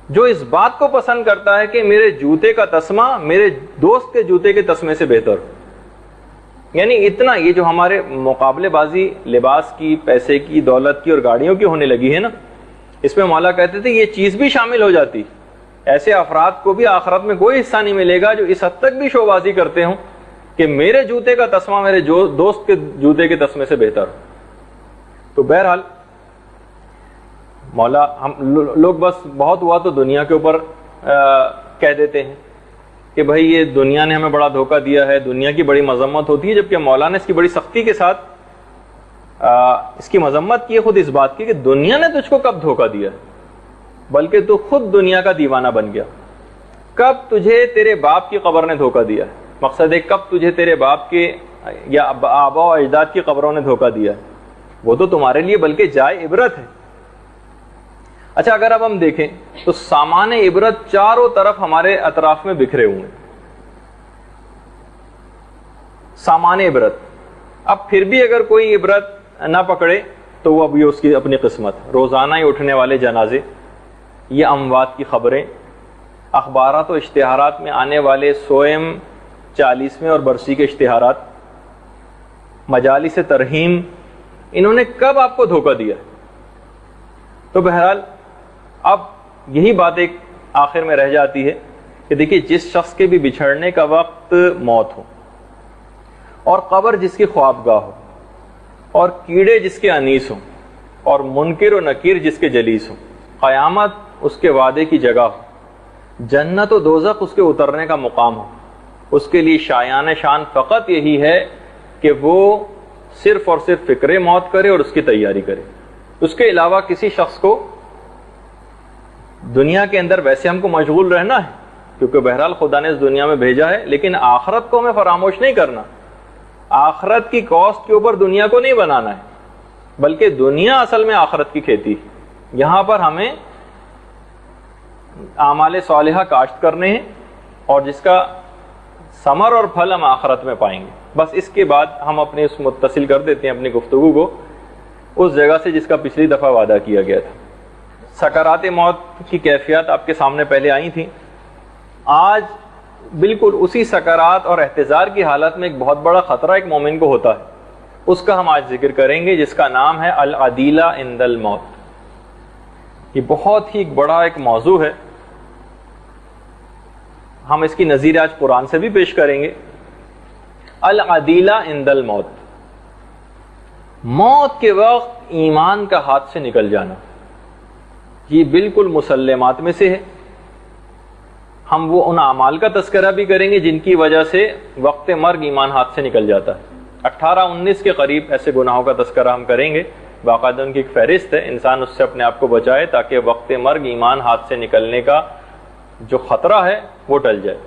جو اس بات کو پسند کرتا ہے کہ میرے جوتے کا تسمہ میرے دوست کے جوتے کے تسمے سے بہتر ہو۔ یعنی اتنا یہ جو ہمارے مقابلے بازی لباس کی، پیسے کی، دولت کی اور گاڑیوں کی ہونے لگی ہے نا، اس میں مولا کہتے تھے یہ چیز بھی شامل ہو جاتی، ایسے افراد کو بھی آخرت میں کوئی حصہ نہیں ملے گا جو اس حد تک بھی شوبازی کرتے ہوں کہ میرے جوتے کا تسمہ میرے دوست کے جوتے کے تسمے سے بہتر ہو۔ تو بہرحال مولا ہم لوگ بس بہت ہوا تو دنیا کے اوپر کہہ دیتے ہیں کہ بھائی یہ دنیا نے ہمیں بڑا دھوکہ دیا ہے، دنیا کی بڑی مذمت ہوتی ہے، جبکہ مولا نے اس کی بڑی سختی کے ساتھ اس کی مذمت کی ہے، خود اس بات کی کہ دنیا نے تجھ کو کب دھوکہ دیا ہے، بلکہ تو خود دنیا کا دیوانہ بن گیا۔ کب تجھے تیرے باپ کی قبر نے دھوکہ دیا ہے، مقصد ہے کب تجھے تیرے باپ کے یا آبا و اجداد کی قبروں نے دھوکہ دیا ہے، وہ تو تمہارے لیے بلکہ جائے عبرت ہے۔ اچھا اگر اب ہم دیکھیں تو سامان عبرت چاروں طرف ہمارے اطراف میں بکھرے ہوئے ہیں، سامان عبرت۔ اب پھر بھی اگر کوئی عبرت نہ پکڑے تو وہ اب یہ اس کی اپنی قسمت، روزانہ ہی اٹھنے والے جنازے، یہ اموات کی خبریں، اخبارات و اشتہارات میں آنے والے سوئم، 40ویں اور برسی کے اشتہارات، مجالس ترہیم، انہوں نے کب آپ کو دھوکہ دیا؟ تو بہرحال اب یہی بات ایک آخر میں رہ جاتی ہے کہ دیکھیے جس شخص کے بھی بچھڑنے کا وقت موت ہو، اور قبر جس کی خوابگاہ ہو، اور کیڑے جس کے انیس ہوں، اور منکر و نکیر جس کے جلیس ہوں، قیامت اس کے وعدے کی جگہ ہو، جنت و دوزخ اس کے اترنے کا مقام ہو، اس کے لیے شایان شان فقط یہی ہے کہ وہ صرف اور صرف فکر موت کرے اور اس کی تیاری کرے۔ اس کے علاوہ کسی شخص کو دنیا کے اندر ویسے ہم کو مشغول رہنا ہے کیونکہ بہرحال خدا نے اس دنیا میں بھیجا ہے، لیکن آخرت کو ہمیں فراموش نہیں کرنا، آخرت کی کاسٹ کے اوپر دنیا کو نہیں بنانا ہے، بلکہ دنیا اصل میں آخرت کی کھیتی ہے۔ یہاں پر ہمیں اعمال صالحہ کاشت کرنے ہیں اور جس کا ثمر اور پھل ہم آخرت میں پائیں گے۔ بس اس کے بعد ہم اپنے اس متصل کر دیتے ہیں اپنی گفتگو کو اس جگہ سے جس کا پچھلی دفعہ وعدہ کیا گیا تھا۔ سکرات موت کی کیفیات آپ کے سامنے پہلے آئی تھیں، آج بالکل اسی سکرات اور احتضار کی حالت میں ایک بہت بڑا خطرہ ایک مومن کو ہوتا ہے، اس کا ہم آج ذکر کریں گے جس کا نام ہے العدیلہ عند الموت۔ یہ بہت ہی بڑا ایک موضوع ہے، ہم اس کی نظیر آج قرآن سے بھی پیش کریں گے۔ العدیلہ عند الموت، موت کے وقت ایمان کا ہاتھ سے نکل جانا، یہ بالکل مسلمات میں سے ہے۔ ہم وہ ان اعمال کا تذکرہ بھی کریں گے جن کی وجہ سے وقت مرگ ایمان ہاتھ سے نکل جاتا ہے. 18-19 کے قریب ایسے گناہوں کا تذکرہ ہم کریں گے. باقاعدہ ان کی ایک فہرست ہے, انسان اس سے اپنے آپ کو بچائے تاکہ وقت مرگ ایمان ہاتھ سے نکلنے کا جو خطرہ ہے وہ ٹل جائے.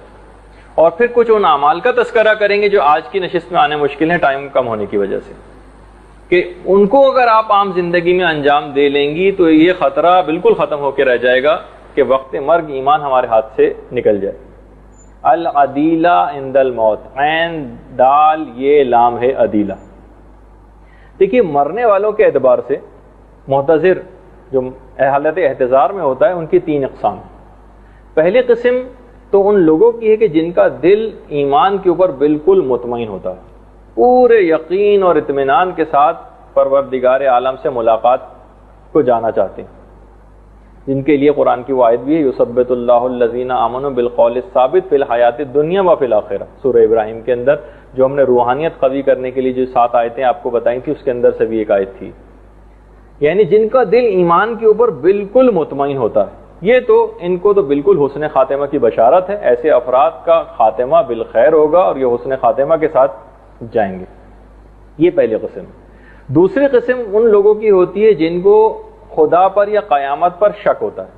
اور پھر کچھ ان اعمال کا تذکرہ کریں گے جو آج کی نشست میں آنے مشکل ہیں ٹائم کم ہونے کی وجہ سے, کہ ان کو اگر آپ عام زندگی میں انجام دے لیں گی تو یہ خطرہ بالکل ختم ہو کے رہ جائے گا کہ وقت مرگ ایمان ہمارے ہاتھ سے نکل جائے. العدیلہ عند الموت, عین دال یہ لام ہے عدیلہ. دیکھیے مرنے والوں کے اعتبار سے محتضر جو حالت احتضار میں ہوتا ہے ان کی 3 اقسام. پہلی قسم تو ان لوگوں کی ہے کہ جن کا دل ایمان کے اوپر بالکل مطمئن ہوتا ہے, پورے یقین اور اطمینان کے ساتھ پروردگار عالم سے ملاقات کو جانا چاہتے ہیں, جن کے لیے قرآن کی وہ آیت بھی ہے یثبت اللہ الذین آمنوا بالقول الثابت فی الحیات الدنیا وفی الآخرہ, سورہ ابراہیم کے اندر جو ہم نے روحانیت قوی کرنے کے لیے جو 7 آیتیں آپ کو بتائیں تھی اس کے اندر سے بھی ایک آیت تھی. یعنی جن کا دل ایمان کے اوپر بالکل مطمئن ہوتا ہے, یہ تو ان کو تو بالکل حسن خاتمہ کی بشارت ہے. ایسے افراد کا خاتمہ بالخیر ہوگا اور یہ حسن خاتمہ کے ساتھ جائیں گے. یہ پہلی قسم. دوسری قسم ان لوگوں کی ہوتی ہے جن کو خدا پر یا قیامت پر شک ہوتا ہے,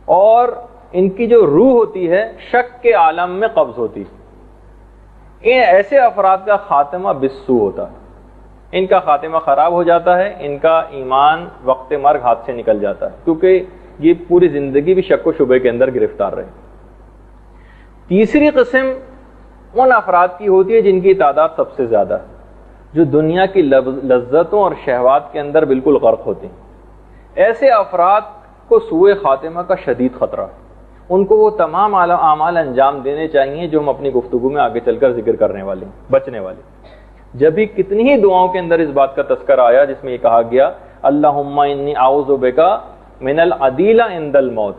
اور ان کی جو روح ہوتی ہے شک کے عالم میں قبض ہوتی ہے. ایسے افراد کا خاتمہ بالسوء ہوتا ہے, ان کا خاتمہ خراب ہو جاتا ہے, ان کا ایمان وقت مرگ ہاتھ سے نکل جاتا ہے, کیونکہ یہ پوری زندگی بھی شک و شبہ کے اندر گرفتار رہے. تیسری قسم ان افراد کی ہوتی ہے جن کی تعداد سب سے زیادہ ہے, جو دنیا کی لذتوں اور شہوات کے اندر بالکل غرق ہوتے ہیں. ایسے افراد کو سوء خاتمہ کا شدید خطرہ ہے. ان کو وہ تمام اعمال انجام دینے چاہیے جو ہم اپنی گفتگو میں آگے چل کر ذکر کرنے والے ہیں, بچنے والے. جب بھی کتنی ہی دعاؤں کے اندر اس بات کا تذکرہ آیا جس میں یہ کہا گیا اللہم انی اعوذ بک من العدیلہ عند الموت,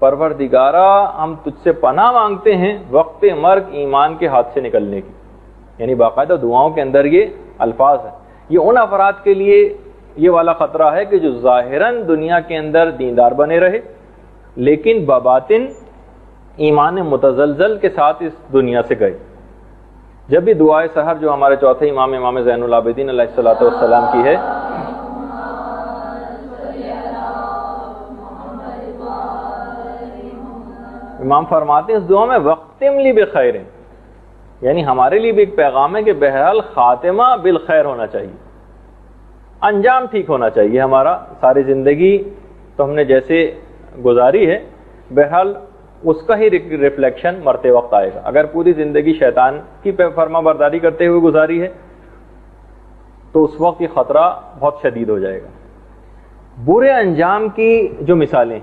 پروردگارا ہم تجھ سے پناہ مانگتے ہیں وقت مرگ ایمان کے ہاتھ سے نکلنے کی. یعنی باقاعدہ دعاؤں کے اندر یہ الفاظ ہیں. یہ ان افراد کے لیے یہ والا خطرہ ہے کہ جو ظاہراً دنیا کے اندر دیندار بنے رہے لیکن بباطن ایمان متزلزل کے ساتھ اس دنیا سے گئے. جب بھی دعائے سحر جو ہمارے چوتھے امام زین العابدین علیہ الصلوۃ والسلام کی ہے, امام فرماتے ہیں اس دعا میں وختم لی بخیر, یعنی ہمارے لیے بھی ایک پیغام ہے کہ بہرحال خاتمہ بالخیر ہونا چاہیے, انجام ٹھیک ہونا چاہیے ہمارا. ساری زندگی تو ہم نے جیسے گزاری ہے بہرحال اس کا ہی ریفلیکشن مرتے وقت آئے گا. اگر پوری زندگی شیطان کی فرما برداری کرتے ہوئے گزاری ہے تو اس وقت یہ خطرہ بہت شدید ہو جائے گا. برے انجام کی جو مثالیں,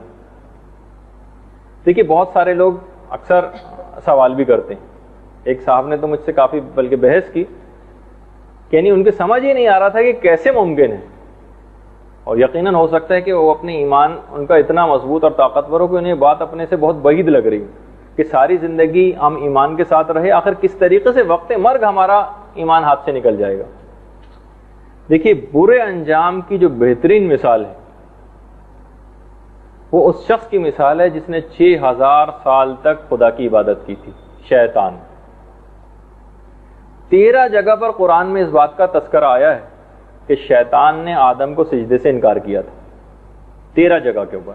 دیکھیے بہت سارے لوگ اکثر سوال بھی کرتے ہیں. ایک صاحب نے تو مجھ سے کافی بلکہ بحث کی کہ یعنی ان کے سمجھ ہی نہیں آ رہا تھا کہ کیسے ممکن ہے, اور یقیناً ہو سکتا ہے کہ وہ اپنے ایمان ان کا اتنا مضبوط اور طاقتور ہو کہ انہیں بات اپنے سے بہت بعید لگ رہی کہ ساری زندگی ہم ایمان کے ساتھ رہے, آخر کس طریقے سے وقت مرگ ہمارا ایمان ہاتھ سے نکل جائے گا. دیکھیے برے انجام کی جو بہترین مثال ہے وہ اس شخص کی مثال ہے جس نے 6000 سال تک خدا کی عبادت کی تھی, شیطان. 13 جگہ پر قرآن میں اس بات کا تذکرہ آیا ہے کہ شیطان نے آدم کو سجدے سے انکار کیا تھا, 13 جگہ کے اوپر.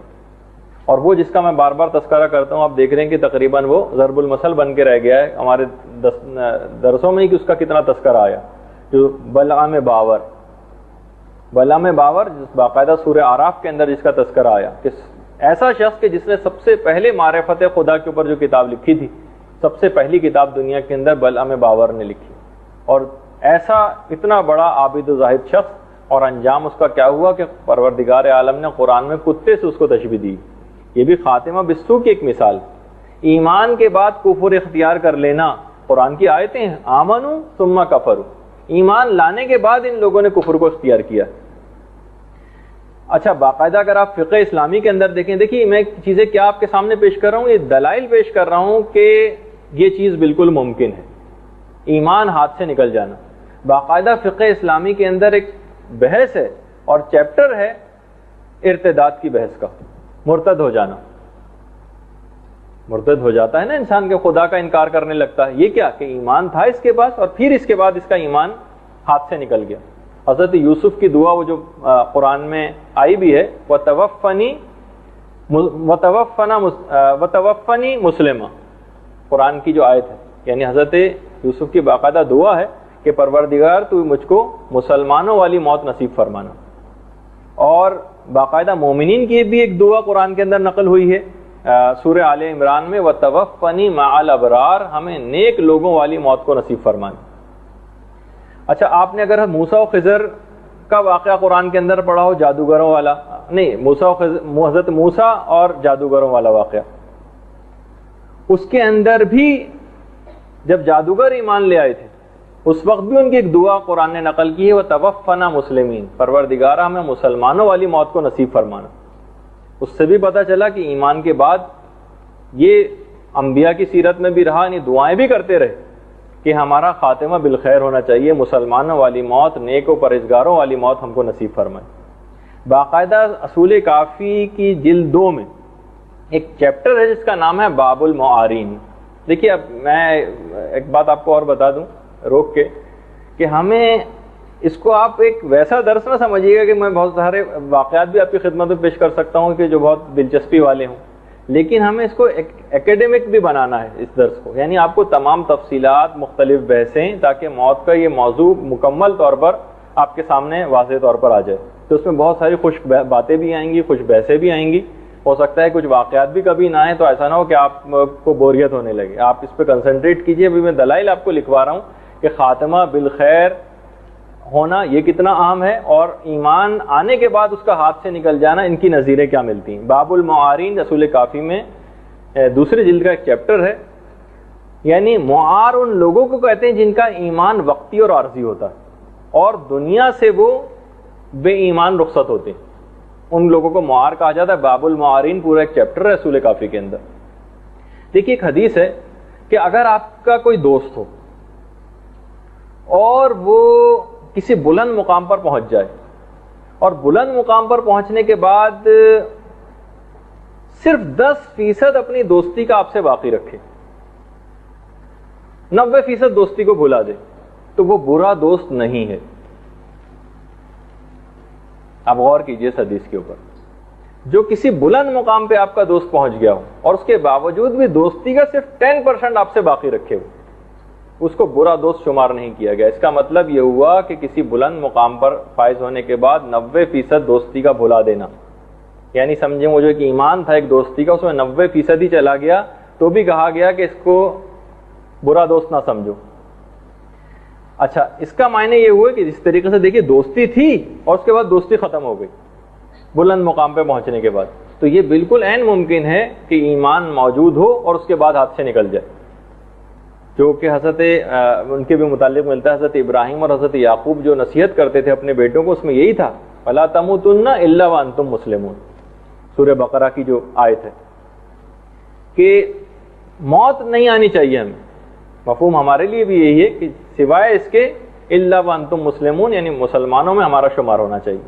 اور وہ جس کا میں بار بار تذکرہ کرتا ہوں, آپ دیکھ رہے ہیں کہ تقریباً وہ ضرب المثل بن کے رہ گیا ہے. ہمارے درسوں میں ہی کہ اس کا کتنا تذکرہ آیا, جو بلعام باور باقاعدہ سورہ اعراف کے اندر جس کا تذکرہ آیا کہ ایسا شخص کہ جس نے سب سے پہلے معرفت خدا کے اوپر جو کتاب لکھی تھی, سب سے پہلی کتاب دنیا کے اندر بلعام باور نے لکھی, اور ایسا اتنا بڑا عابد و زاہد شخص, اور انجام اس کا کیا ہوا کہ پروردگار عالم نے قرآن میں کتے سے اس کو تشبیہ دی. یہ بھی خاتمہ بالسوء کی ایک مثال. ایمان کے بعد کفر اختیار کر لینا, قرآن کی آیتیں ہیں آمنوا ثم کفروا, ایمان لانے کے بعد ان لوگوں نے کفر کو اختیار کیا. اچھا باقاعدہ اگر آپ فقہ اسلامی کے اندر دیکھیں, دیکھیے میں چیزیں کیا آپ کے سامنے پیش کر رہا ہوں, یہ دلائل پیش کر رہا ہوں کہ یہ چیز بالکل ممکن ہے, ایمان ہاتھ سے نکل جانا. باقاعدہ فقہ اسلامی کے اندر ایک بحث ہے اور چیپٹر ہے ارتداد کی بحث کا, مرتد ہو جانا. مرتد ہو جاتا ہے نا انسان کے، خدا کا انکار کرنے لگتا ہے. یہ کیا کہ ایمان تھا اس کے پاس اور پھر اس کے بعد اس کا ایمان ہاتھ سے نکل گیا. حضرت یوسف کی دعا وہ جو قرآن میں آئی بھی ہے، وَتَوَفَّنِي مُسْلِمًا، قرآن کی جو آیت ہے، یعنی حضرت یوسف کی باقاعدہ دعا ہے کہ پروردگار تو مجھ کو مسلمانوں والی موت نصیب فرمانا. اور باقاعدہ مومنین کی بھی ایک دعا قرآن کے اندر نقل ہوئی ہے سورہ آل عمران میں، وَتَوَفَّنِي مَعَ الْأَبْرَارِ، ہمیں نیک لوگوں والی موت کو نصیب فرمانا. اچھا، آپ نے اگر موسیٰ و خضر کا واقعہ قرآن کے اندر پڑھا ہو، جادوگروں والا نہیں، حضرت موسیٰ اور جادوگروں والا واقعہ، اس کے اندر بھی جب جادوگر ایمان لے آئے تھے اس وقت بھی ان کی ایک دعا قرآن نے نقل کی ہے، وَتَوَفَّنَا مُسْلِمِينَ، پروردگارہ ہمیں مسلمانوں والی موت کو نصیب فرمانا. اس سے بھی پتہ چلا کہ ایمان کے بعد یہ انبیاء کی سیرت میں بھی رہا، یعنی دعائیں بھی کرتے رہے کہ ہمارا خاتمہ بالخیر ہونا چاہیے، مسلمانوں والی موت، نیک و پرہیزگاروں والی موت ہم کو نصیب فرمائے. باقاعدہ اصول کافی کی جلد 2 میں ایک چیپٹر ہے جس کا نام ہے باب المعارین. دیکھیے، اب میں ایک بات آپ کو اور بتا دوں روک کے کہ ہمیں اس کو آپ ایک ویسا درس نہ سمجھیے گا کہ میں بہت سارے واقعات بھی آپ کی خدمت میں پیش کر سکتا ہوں کہ جو بہت دلچسپی والے ہوں، لیکن ہمیں اس کو ایکیڈیمک بھی بنانا ہے اس درس کو، یعنی آپ کو تمام تفصیلات، مختلف بحثیں، تاکہ موت کا یہ موضوع مکمل طور پر آپ کے سامنے واضح طور پر آ جائے. تو اس میں بہت ساری خوش باتیں بھی آئیں گی، خوش بحثیں بھی آئیں گی، ہو سکتا ہے کچھ واقعات بھی کبھی نہ آئیں، تو ایسا نہ ہو کہ آپ کو بوریت ہونے لگے. آپ اس پہ کنسنٹریٹ کیجئے. ابھی میں دلائل آپ کو لکھوا رہا ہوں کہ خاتمہ بالخیر ہونا یہ کتنا اہم ہے، اور ایمان آنے کے بعد اس کا ہاتھ سے نکل جانا، ان کی نظیریں کیا ملتی ہیں. باب المعارین اصول کافی میں دوسری جلد کا ایک چیپٹر ہے. یعنی معار ان لوگوں کو کہتے ہیں جن کا ایمان وقتی اور عارضی ہوتا ہے اور دنیا سے وہ بے ایمان رخصت ہوتے ہیں، ان لوگوں کو معار کہا جاتا ہے. باب المعارین پورا ایک چیپٹر ہے اصول کافی کے اندر. دیکھیے، ایک حدیث ہے کہ اگر آپ کا کوئی دوست ہو اور وہ کسی بلند مقام پر پہنچ جائے، اور بلند مقام پر پہنچنے کے بعد صرف 10% اپنی دوستی کا آپ سے باقی رکھے، 90% دوستی کو بھلا دے، تو وہ برا دوست نہیں ہے. آپ غور کیجئے اس حدیث کے اوپر. جو کسی بلند مقام پہ آپ کا دوست پہنچ گیا ہو اور اس کے باوجود بھی دوستی کا صرف 10% آپ سے باقی رکھے ہو، اس کو برا دوست شمار نہیں کیا گیا. اس کا مطلب یہ ہوا کہ کسی بلند مقام پر فائز ہونے کے بعد 90% دوستی کا بھلا دینا، یعنی سمجھیں وہ جو ایک ایمان تھا ایک دوستی کا، اس میں 90% ہی چلا گیا، تو بھی کہا گیا کہ اس کو برا دوست نہ سمجھو. اچھا، اس کا معنی یہ ہوا کہ جس طریقے سے دیکھیے دوستی تھی اور اس کے بعد دوستی ختم ہو گئی بلند مقام پہ پہنچنے کے بعد، تو یہ بالکل عین ممکن ہے کہ ایمان موجود ہو اور اس کے بعد ہاتھ سے نکل جائے، جو کہ حضرت ان کے بھی متعلق ملتا ہے. حضرت ابراہیم اور حضرت یعقوب جو نصیحت کرتے تھے اپنے بیٹوں کو، اس میں یہی تھا، فَلَا تَمُوتُنَّ إِلَّا وَأَنْتُمْ مُسْلِمُونَ، سورہ بقرہ کی جو آیت ہے کہ موت نہیں آنی چاہیے ہمیں. مفہوم ہمارے لیے بھی یہی ہے کہ سوائے اس کے إِلَّا وَأَنْتُمْ مُسْلِمُونَ، یعنی مسلمانوں میں ہمارا شمار ہونا چاہیے.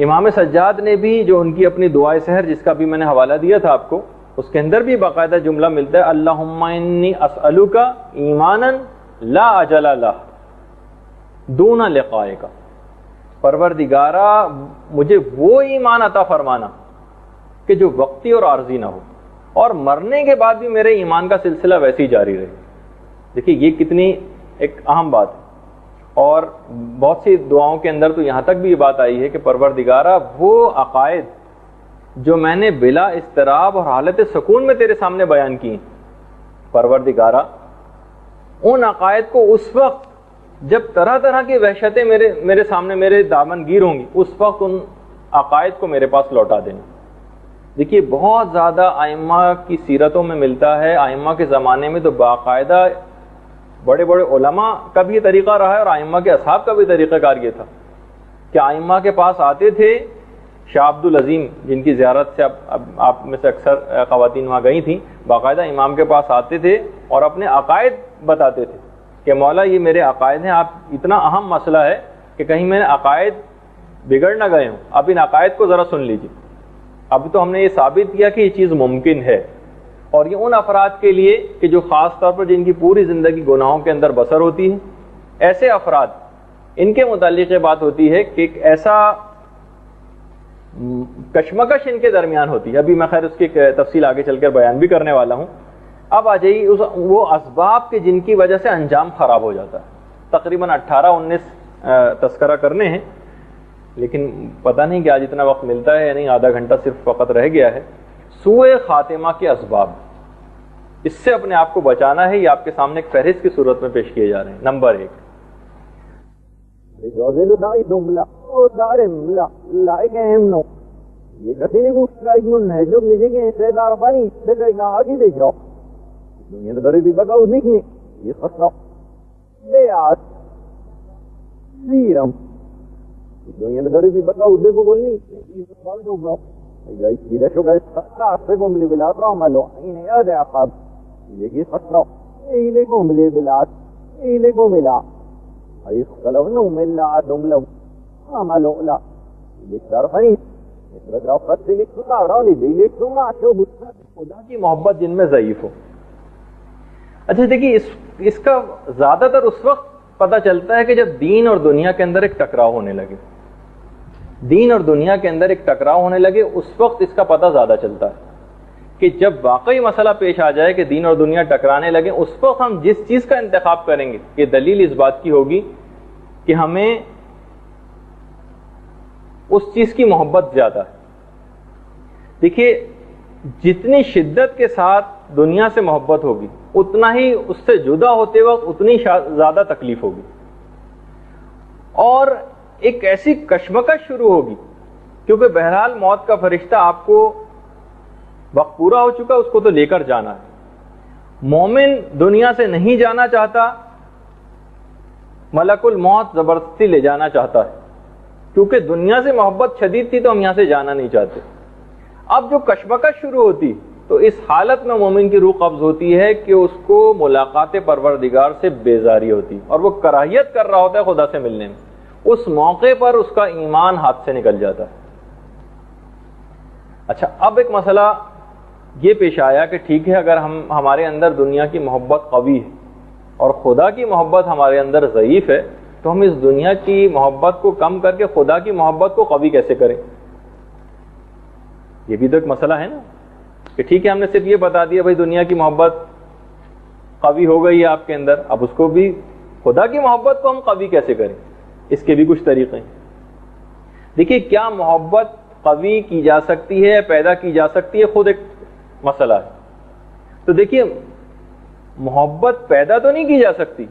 امام سجاد نے بھی جو ان کی اپنی دعائے سحر جس کا بھی میں نے حوالہ دیا تھا آپ کو، اس کے اندر بھی باقاعدہ جملہ ملتا ہے، اللہم انی اسألک ایمانا لا اجل لہ دون لقائک، پروردگارہ مجھے وہ ایمان عطا فرمانا کہ جو وقتی اور عارضی نہ ہو، اور مرنے کے بعد بھی میرے ایمان کا سلسلہ ویسے ہی جاری رہے. دیکھیے یہ کتنی ایک اہم بات ہے. اور بہت سی دعاؤں کے اندر تو یہاں تک بھی یہ بات آئی ہے کہ پروردگارہ وہ عقائد جو میں نے بلا اضطراب اور حالت سکون میں تیرے سامنے بیان کی، پروردگارہ ان عقائد کو اس وقت جب طرح طرح کی وحشتیں میرے سامنے میرے دامن گیر ہوں گی، اس وقت ان عقائد کو میرے پاس لوٹا دینا. دیکھیے بہت زیادہ ائمہ کی سیرتوں میں ملتا ہے، ائمہ کے زمانے میں تو باقاعدہ بڑے بڑے علماء کا بھی یہ طریقہ رہا ہے اور ائمہ کے اصحاب کا بھی طریقہ کار یہ تھا کہ ائمہ کے پاس آتے تھے. شاہ عبد العظیم جن کی زیارت سے آپ میں سے اکثر خواتین وہاں گئی تھیں، باقاعدہ امام کے پاس آتے تھے اور اپنے عقائد بتاتے تھے کہ مولا یہ میرے عقائد ہیں، آپ اتنا اہم مسئلہ ہے کہ کہیں میرے عقائد بگڑ نہ گئے ہوں، آپ ان عقائد کو ذرا سن لیجیے. اب تو ہم نے یہ ثابت کیا کہ یہ چیز ممکن ہے، اور یہ ان افراد کے لیے کہ جو خاص طور پر جن کی پوری زندگی گناہوں کے اندر بسر ہوتی ہے، ایسے افراد ان کے متعلق یہ بات ہوتی ہے کہ ایک ایسا کشمکش ان کے درمیان ہوتی ہے. ابھی میں خیر اس کی تفصیل آگے چل کر بیان بھی کرنے والا ہوں. اب آ جائیے وہ اسباب کے جن کی وجہ سے انجام خراب ہو جاتا ہے. تقریباً 18-19 تذکرہ کرنے ہیں، لیکن پتہ نہیں کہ آج اتنا وقت ملتا ہے یا نہیں، آدھا گھنٹہ صرف وقت رہ گیا ہے. سوء خاتمہ کے اسباب، اس سے اپنے آپ کو بچانا ہے. یہ آپ کے سامنے ایک فہرست کی صورت میں پیش کیے جا رہے ہیں. نمبر 1، خدا کی محبت جن میں ضعیف ہو. اچھا دیکھیے، اس کا زیادہ تر اس وقت پتہ چلتا ہے کہ جب دین اور دنیا کے اندر ایک ٹکراؤ ہونے لگے. دین اور دنیا کے اندر ایک ٹکراؤ ہونے لگے، اس وقت اس کا پتہ زیادہ چلتا ہے کہ جب واقعی مسئلہ پیش آ جائے کہ دین اور دنیا ٹکرانے لگے، اس وقت ہم جس چیز کا انتخاب کریں گے، یہ دلیل اس بات کی ہوگی کہ ہمیں اس چیز کی محبت زیادہ ہے. دیکھیے، جتنی شدت کے ساتھ دنیا سے محبت ہوگی، اتنا ہی اس سے جدا ہوتے وقت اتنی زیادہ تکلیف ہوگی، اور ایک ایسی کشمکش شروع ہوگی، کیونکہ بہرحال موت کا فرشتہ آپ کو وقت پورا ہو چکا، اس کو تو لے کر جانا ہے. مومن دنیا سے نہیں جانا چاہتا، ملک الموت زبردستی لے جانا چاہتا ہے، کیونکہ دنیا سے محبت شدید تھی تو ہم یہاں سے جانا نہیں چاہتے. اب جو کشمکش شروع ہوتی تو اس حالت میں مومن کی روح قبض ہوتی ہے کہ اس کو ملاقات پروردگار سے بیزاری ہوتی، اور وہ کراہیت کر رہا ہوتا ہے خدا سے ملنے میں. اس موقع پر اس کا ایمان ہاتھ سے نکل جاتا ہے. اچھا، اب ایک مسئلہ یہ پیش آیا کہ ٹھیک ہے، اگر ہمارے اندر دنیا کی محبت قوی ہے اور خدا کی محبت ہمارے اندر ضعیف ہے، تو ہم اس دنیا کی محبت کو کم کر کے خدا کی محبت کو قوی کیسے کریں؟ یہ بھی تو ایک مسئلہ ہے نا، کہ ٹھیک ہے ہم نے صرف یہ بتا دیا بھائی دنیا کی محبت قوی ہو گئی ہے آپ کے اندر، اب اس کو بھی خدا کی محبت کو ہم قوی کیسے کریں؟ اس کے بھی کچھ طریقے ہیں. دیکھیے، کیا محبت قوی کی جا سکتی ہے، پیدا کی جا سکتی ہے، خود ایک مسئلہ ہے. تو دیکھیے، محبت پیدا تو نہیں کی جا سکتی،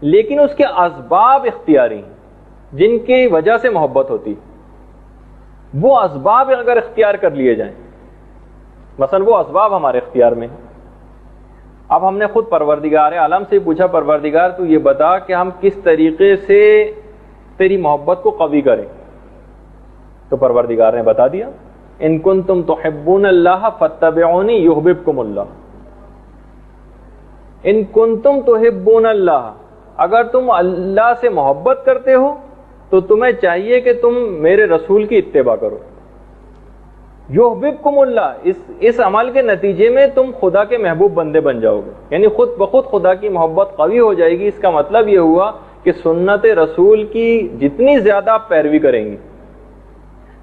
لیکن اس کے اسباب اختیاری ہیں جن کی وجہ سے محبت ہوتی. وہ اسباب اگر اختیار کر لیے جائیں، مثلا وہ اسباب ہمارے اختیار میں ہیں. اب ہم نے خود پروردگار عالم سے پوچھا، پروردگار تو یہ بتا کہ ہم کس طریقے سے تیری محبت کو قوی کریں؟ تو پروردگار نے بتا دیا، ان کنتم تحبون اللہ فاتبعونی یحببکم اللہ. ان کنتم تحبون اللہ، اگر تم اللہ سے محبت کرتے ہو تو تمہیں چاہیے کہ تم میرے رسول کی اتباع کرو. یحببکم اللہ، اس عمل کے نتیجے میں تم خدا کے محبوب بندے بن جاؤ گے، یعنی خود بخود خدا کی محبت قوی ہو جائے گی. اس کا مطلب یہ ہوا کہ سنت رسول کی جتنی زیادہ آپ پیروی کریں گی،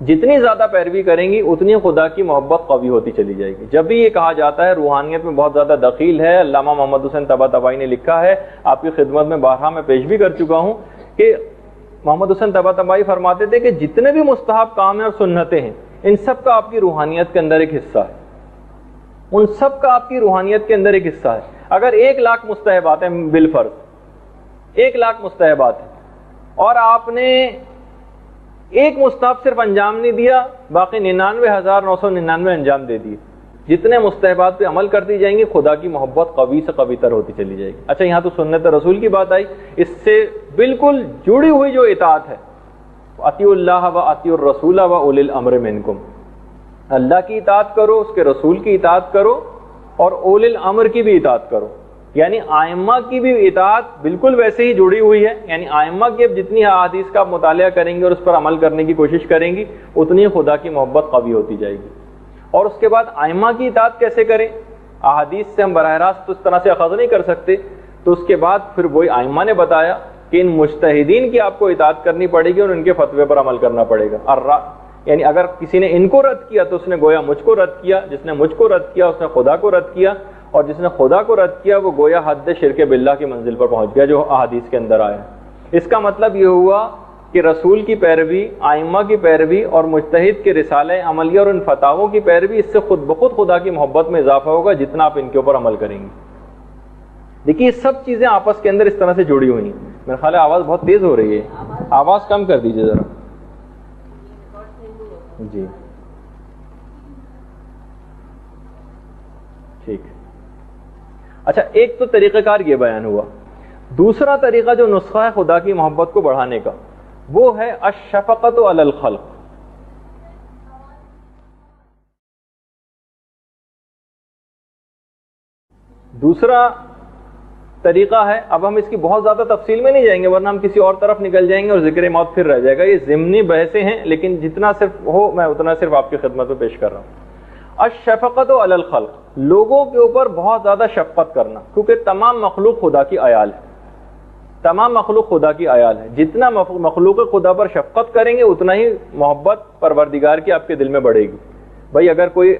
جتنی زیادہ پیروی کریں گی، اتنی خدا کی محبت قوی ہوتی چلی جائے گی. جب بھی یہ کہا جاتا ہے روحانیت میں بہت زیادہ دخیل ہے، علامہ محمد حسین طباطبائی نے لکھا ہے، آپ کی خدمت میں بارہا میں پیش بھی کر چکا ہوں، کہ محمد حسین طباطبائی فرماتے تھے کہ جتنے بھی مستحب کام ہیں اور سنتیں ہیں، ان سب کا آپ کی روحانیت کے اندر ایک حصہ ہے. ان سب کا آپ کی روحانیت کے اندر ایک حصہ ہے. اگر 1,00,000 مستحبات ہیں بالفرض، 1,00,000 مستحبات ہیں، اور آپ نے ایک مستحب صرف انجام نہیں دیا، باقی 99,999 انجام دے دیے، جتنے مستحبات پہ عمل کرتی جائیں گی، خدا کی محبت قوی سے قوی تر ہوتی چلی جائے گی. اچھا، یہاں تو سنت رسول کی بات آئی، اس سے بالکل جڑی ہوئی جو اطاعت ہے، اطیعوا اللہ و اطیعوا الرسول و اولی الامر منکم، اللہ کی اطاعت کرو، اس کے رسول کی اطاعت کرو، اور اولی الامر کی بھی اطاعت کرو. یعنی آئمہ کی بھی اطاعت بالکل ویسے ہی جڑی ہوئی ہے. یعنی آئمہ کی اب جتنی احادیث کا آپ مطالعہ کریں گے اور اس پر عمل کرنے کی کوشش کریں گی، اتنی خدا کی محبت قوی ہوتی جائے گی. اور اس کے بعد ائمہ کی اطاعت کیسے کریں؟ احادیث سے ہم براہ راست اس طرح سے اخذ نہیں کر سکتے، تو اس کے بعد پھر وہی ائمہ نے بتایا کہ ان مجتہدین کی آپ کو اطاعت کرنی پڑے گی اور ان کے فتوے پر عمل کرنا پڑے گا۔ یعنی اگر کسی نے ان کو رد کیا تو اس نے گویا مجھ کو رد کیا، جس نے مجھ کو رد کیا اس نے خدا کو رد کیا، اور جس نے خدا کو رد کیا وہ گویا حد شرک باللہ کی منزل پر پہنچ گیا جو احادیث کے اندر آیا۔ اس کا مطلب یہ ہوا کہ رسول کی پیروی، ائمہ کی پیروی اور مجتہد کے رسالہ عملیہ اور ان فتاووں کی پیروی، اس سے خود بخود خدا کی محبت میں اضافہ ہوگا جتنا آپ ان کے اوپر عمل کریں گے۔ دیکھیے یہ سب چیزیں آپس کے اندر اس طرح سے جڑی ہوئی ہیں۔ میرا خیال ہے آواز بہت تیز ہو رہی ہے، آواز کم کر دیجیے ذرا۔ جی ٹھیک۔ اچھا، ایک تو طریقہ کار یہ بیان ہوا، دوسرا طریقہ جو نسخہ ہے خدا کی محبت کو بڑھانے کا وہ ہے الشفقۃ علی الخلق۔ دوسرا طریقہ ہے، اب ہم اس کی بہت زیادہ تفصیل میں نہیں جائیں گے ورنہ ہم کسی اور طرف نکل جائیں گے اور ذکر موت پھر رہ جائے گا، یہ ضمنی بحثیں ہیں لیکن جتنا صرف ہو میں اتنا صرف آپ کی خدمت میں پیش کر رہا ہوں۔ الشفقۃ علی الخلق، لوگوں کے اوپر بہت زیادہ شفقت کرنا، کیونکہ تمام مخلوق خدا کی عیال ہے، تمام مخلوق خدا کی عیال ہے، جتنا مخلوق خدا پر شفقت کریں گے اتنا ہی محبت پروردگار کی آپ کے دل میں بڑھے گی۔ بھائی اگر کوئی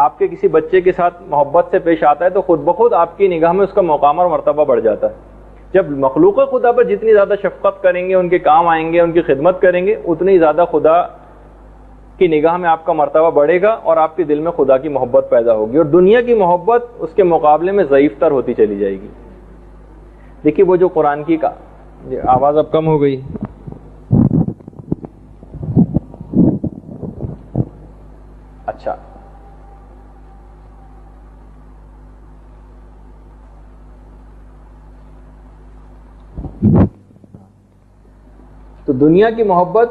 آپ کے کسی بچے کے ساتھ محبت سے پیش آتا ہے تو خود بخود آپ کی نگاہ میں اس کا مقام اور مرتبہ بڑھ جاتا ہے۔ جب مخلوق خدا پر جتنی زیادہ شفقت کریں گے، ان کے کام آئیں گے، ان کی خدمت کریں گے، اتنی زیادہ خدا کی نگاہ میں آپ کا مرتبہ بڑھے گا اور آپ کے دل میں خدا کی محبت پیدا ہوگی، اور دنیا کی محبت اس کے مقابلے میں ضعیف تر ہوتی چلی جائے گی۔ دیکھیے وہ جو قرآن کی آواز اب کم ہو گئی، اچھا تو دنیا کی محبت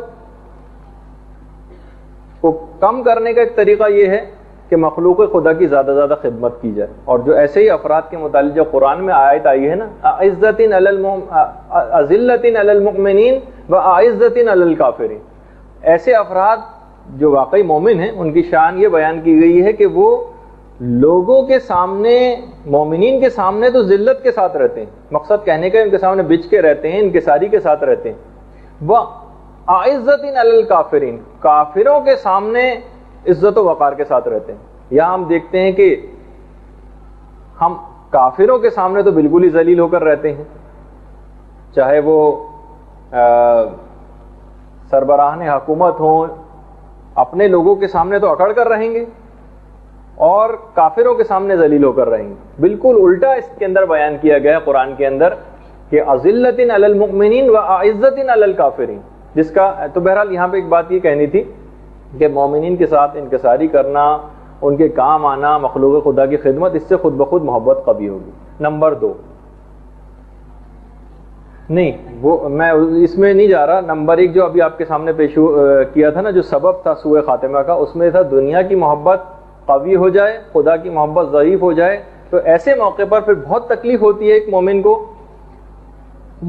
کو کم کرنے کا ایک طریقہ یہ ہے کہ مخلوق خدا کی زیادہ زیادہ خدمت کی جائے، اور جو ایسے ہی افراد کے متعلق جو قرآن میں آیت آئی ہے نا، اذلۃ علی المؤمنین واعزۃ علی الکافرین، ایسے افراد جو واقعی مومن ہیں ان کی شان یہ بیان کی گئی ہے کہ وہ لوگوں کے سامنے، مومنین کے سامنے تو ذلت کے ساتھ رہتے ہیں، مقصد کہنے کا ان کے سامنے بچ کے رہتے ہیں، انکساری کے ساتھ رہتے ہیں، وَأَعِزَّةٍ عَلَى الْكَافِرِينَ، کافروں کے سامنے عزت و وقار کے ساتھ رہتے ہیں۔ یہاں ہم دیکھتے ہیں کہ ہم کافروں کے سامنے تو بالکل ہی ذلیل ہو کر رہتے ہیں، چاہے وہ سربراہان حکومت ہوں، اپنے لوگوں کے سامنے تو اکڑ کر رہیں گے اور کافروں کے سامنے ذلیل ہو کر رہیں گے۔ بالکل الٹا اس کے اندر بیان کیا گیا ہے قرآن کے اندر کہ اذلۃ علی المؤمنین واعزۃ علی الکافرین، جس کا تو بہرحال یہاں پہ ایک بات یہ کہنی تھی کہ مومنین کے ساتھ انکساری کرنا، ان کے کام آنا، مخلوق خدا کی خدمت، اس سے خود بخود محبت قوی ہوگی۔ نمبر 2 نہیں، وہ میں اس میں نہیں جا رہا، نمبر 1 جو ابھی آپ کے سامنے پیش کیا تھا نا، جو سبب تھا سوء خاتمہ کا، اس میں تھا دنیا کی محبت قوی ہو جائے، خدا کی محبت ضعیف ہو جائے، تو ایسے موقع پر پھر بہت تکلیف ہوتی ہے ایک مومن کو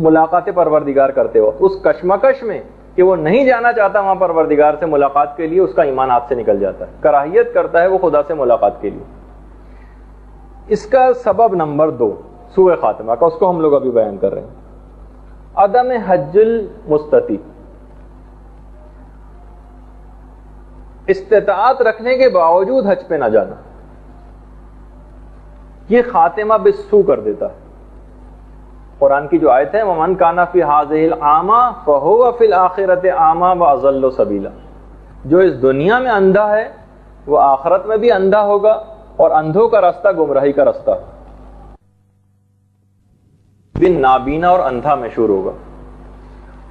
ملاقات پروردگار کرتے وقت، اس کشمکش میں کہ وہ نہیں جانا چاہتا وہاں پروردگار سے ملاقات کے لیے، اس کا ایمان ہاتھ سے نکل جاتا ہے، کراہیت کرتا ہے وہ خدا سے ملاقات کے لیے۔ اس کا سبب نمبر 2 سوء خاتمہ کا، اس کو ہم لوگ ابھی بیان کر رہے ہیں۔ عدم حج المستطیع، استطاعت رکھنے کے باوجود حج پہ نہ جانا، یہ خاتمہ بالسوء کر دیتا ہے۔ قرآن کی جو آیت ہے وَمَنْ كَانَ فِي هَٰذِهِ الْأَعْمَىٰ فَهُوَ فِي الْآخِرَةِ أَعْمَىٰ وَأَضَلُّ سَبِيلًا، جو اس دنیا میں اندھا ہے وہ آخرت میں بھی اندھا ہوگا، اور اندھوں کا راستہ گمراہی کا راستہ بن نابینا اور اندھا مشہور ہوگا۔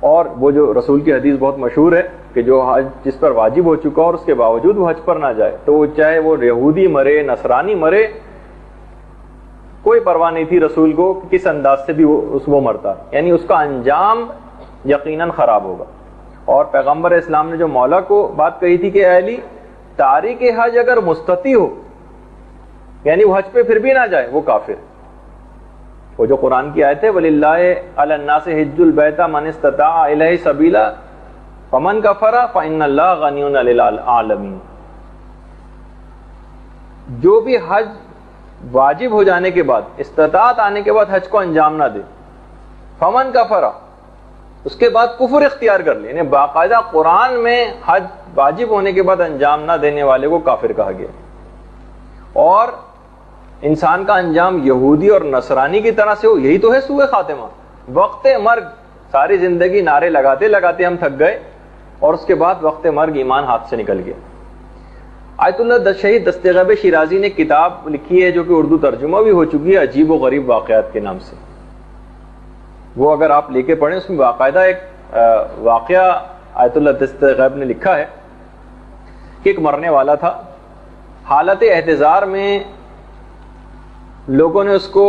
اور وہ جو رسول کی حدیث بہت مشہور ہے کہ جو حج جس پر واجب ہو چکا اور اس کے باوجود وہ حج پر نہ جائے، تو وہ چاہے وہ یہودی مرے، نصرانی مرے، کوئی پرواہ نہیں تھی رسول کو کہ کس انداز سے بھی وہ مرتا، یعنی اس کا انجام یقیناً خراب ہوگا۔ اور پیغمبر اسلام نے جو مولا کو بات کہی تھی کہ اے علی، تارک حج اگر مستطیع ہو، یعنی وہ حج پہ پھر بھی نہ جائے، وہ کافر۔ وہ جو قرآن کی آیت ہے وَلِلَّهِ عَلَى النَّاسِ حِجُّ الْبَيْتِ مَنِ اسْتَطَاعَ إِلَيْهِ سَبِيلًا فَمَنْ كَفَرَ فَإِنَّ اللَّهَ غَنِيٌّ عَنِ الْعَالَمِينَ، جو بھی حج واجب ہو جانے کے بعد، استطاعت آنے کے بعد حج کو انجام نہ دے، فمن کفر، اس کے بعد کفر اختیار کر لے، یعنی باقاعدہ قرآن میں حج واجب ہونے کے بعد انجام نہ دینے والے کو کافر کہا گیا. اور انسان کا انجام یہودی اور نصرانی کی طرح سے ہو، یہی تو ہے سوء خاتمہ. وقت مرگ ساری زندگی نعرے لگاتے لگاتے ہم تھک گئے، اور اس کے بعد وقت مرگ ایمان ہاتھ سے نکل گیا. آیت اللہ شہید دستغیب شیرازی نے کتاب لکھی ہے جو کہ اردو ترجمہ بھی ہو چکی ہے، عجیب و غریب واقعات کے نام سے. وہ اگر آپ لے کے پڑھیں، اس میں باقاعدہ ایک واقعہ آیت اللہ دستغیب نے لکھا ہے کہ ایک مرنے والا تھا، حالت احتضار میں لوگوں نے اس کو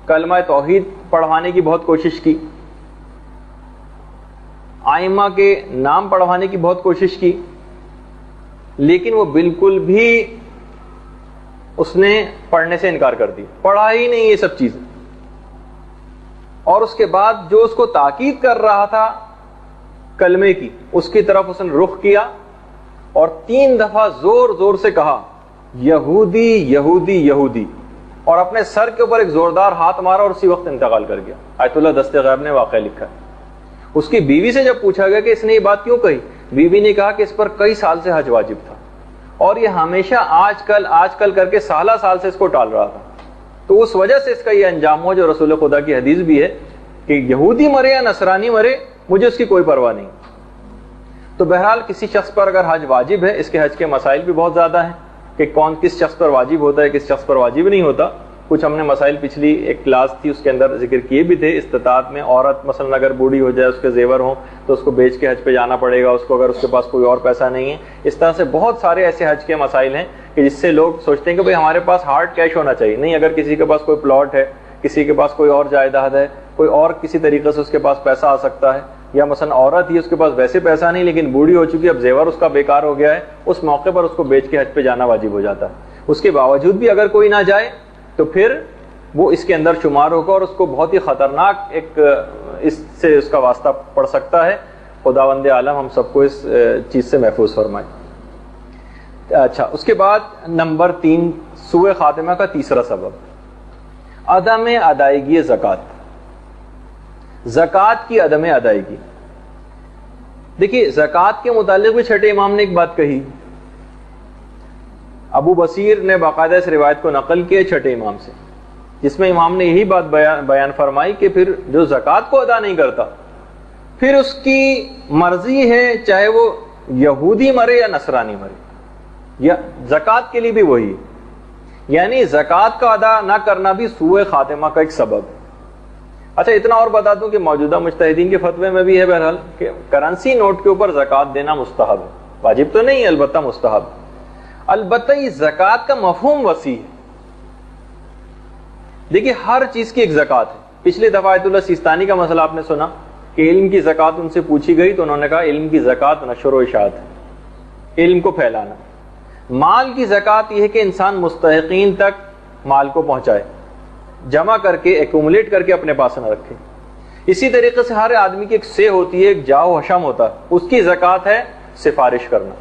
کلمہ توحید پڑھوانے کی بہت کوشش کی، آئمہ کے نام پڑھوانے کی بہت کوشش کی، لیکن وہ بالکل بھی اس نے پڑھنے سے انکار کر دی، پڑھا ہی نہیں یہ سب چیزیں. اور اس کے بعد جو اس کو تاکید کر رہا تھا کلمے کی، اس کی طرف اس نے رخ کیا اور 3 دفعہ زور زور سے کہا یہودی یہودی یہودی، اور اپنے سر کے اوپر ایک زوردار ہاتھ مارا اور اسی وقت انتقال کر گیا. آیت اللہ دستغیب نے واقعہ لکھا ہے. اس کی بیوی سے جب پوچھا گیا کہ اس نے یہ بات کیوں کہی، بیوی نے کہا کہ اس پر کئی سال سے حج واجب تھا اور یہ ہمیشہ آج کل کر کے سالہ سال سے اس کو ٹال رہا تھا، تو اس وجہ سے اس کا یہ انجام ہوا جو رسول خدا کی حدیث بھی ہے کہ یہودی مرے یا نصرانی مرے مجھے اس کی کوئی پرواہ نہیں. تو بہرحال کسی شخص پر اگر حج واجب ہے، اس کے حج کے مسائل بھی بہت زیادہ ہیں کہ کون کس شخص پر واجب ہوتا ہے، کس شخص پر واجب نہیں ہوتا. کچھ ہم نے مسائل پچھلی ایک کلاس تھی اس کے اندر ذکر کیے بھی تھے. استطاعت میں عورت مثلا اگر بوڑھی ہو جائے، اس کے زیور ہوں تو اس کو بیچ کے حج پہ جانا پڑے گا اس کو، اگر اس کے پاس کوئی اور پیسہ نہیں ہے. اس طرح سے بہت سارے ایسے حج کے مسائل ہیں کہ جس سے لوگ سوچتے ہیں کہ بھئی ہمارے پاس ہارڈ کیش ہونا چاہیے. نہیں، اگر کسی کے پاس کوئی پلاٹ ہے، کسی کے پاس کوئی اور جائیداد ہے، کوئی اور کسی طریقے سے اس کے پاس پیسہ آ سکتا ہے، یا مثلا عورت ہی اس کے پاس ویسے پیسہ نہیں لیکن بوڑھی ہو چکی، اب زیور اس کا بیکار ہو گیا ہے، اس موقع پر اس کو بیچ کے حج پہ جانا واجب ہو جاتا ہے. اس کے باوجود بھی اگر کوئی نہ جائے تو پھر وہ اس کے اندر شمار ہوگا اور اس کو بہت ہی خطرناک ایک اس سے اس کا واسطہ پڑ سکتا ہے. خداوند عالم ہم سب کو اس چیز سے محفوظ فرمائے. اچھا، اس کے بعد نمبر 3 سوء خاتمہ کا تیسرا سبب عدم ادائیگی زکوٰۃ. زکوٰۃ کی عدم ادائیگی. دیکھیے زکوٰۃ کے متعلق بھی چھٹے امام نے ایک بات کہی. ابو بصیر نے باقاعدہ اس روایت کو نقل کیا چھٹے امام سے، جس میں امام نے یہی بات بیان فرمائی کہ پھر جو زکوٰۃ کو ادا نہیں کرتا پھر اس کی مرضی ہے چاہے وہ یہودی مرے یا نصرانی مرے، یا زکوٰۃ کے لیے بھی وہی. یعنی زکوٰۃ کا ادا نہ کرنا بھی سوء خاتمہ کا ایک سبب ہے. اچھا اتنا اور بتا دوں کہ موجودہ مجتہدین کے فتوے میں بھی ہے بہرحال کہ کرنسی نوٹ کے اوپر زکوٰۃ دینا مستحب ہے، واجب تو نہیں ہے، البتہ مستحب. البتہ یہ زکوٰۃ کا مفہوم وسیع ہے. دیکھیے ہر چیز کی ایک زکوٰۃ ہے. پچھلی دفعہ آیت اللہ سیستانی کا مسئلہ آپ نے سنا کہ علم کی زکوٰۃ ان سے پوچھی گئی تو انہوں نے کہا علم کی زکوٰۃ نشر و اشاعت ہے، علم کو پھیلانا. مال کی زکوٰۃ یہ ہے کہ انسان مستحقین تک مال کو پہنچائے، جمع کر کے ایکومولیٹ کر کے اپنے پاس نہ رکھے. اسی طریقے سے ہر آدمی کی ایک سے ہوتی ہے، ایک جاؤ حشم ہوتا ہے، اس کی زکوٰۃ ہے سفارش کرنا.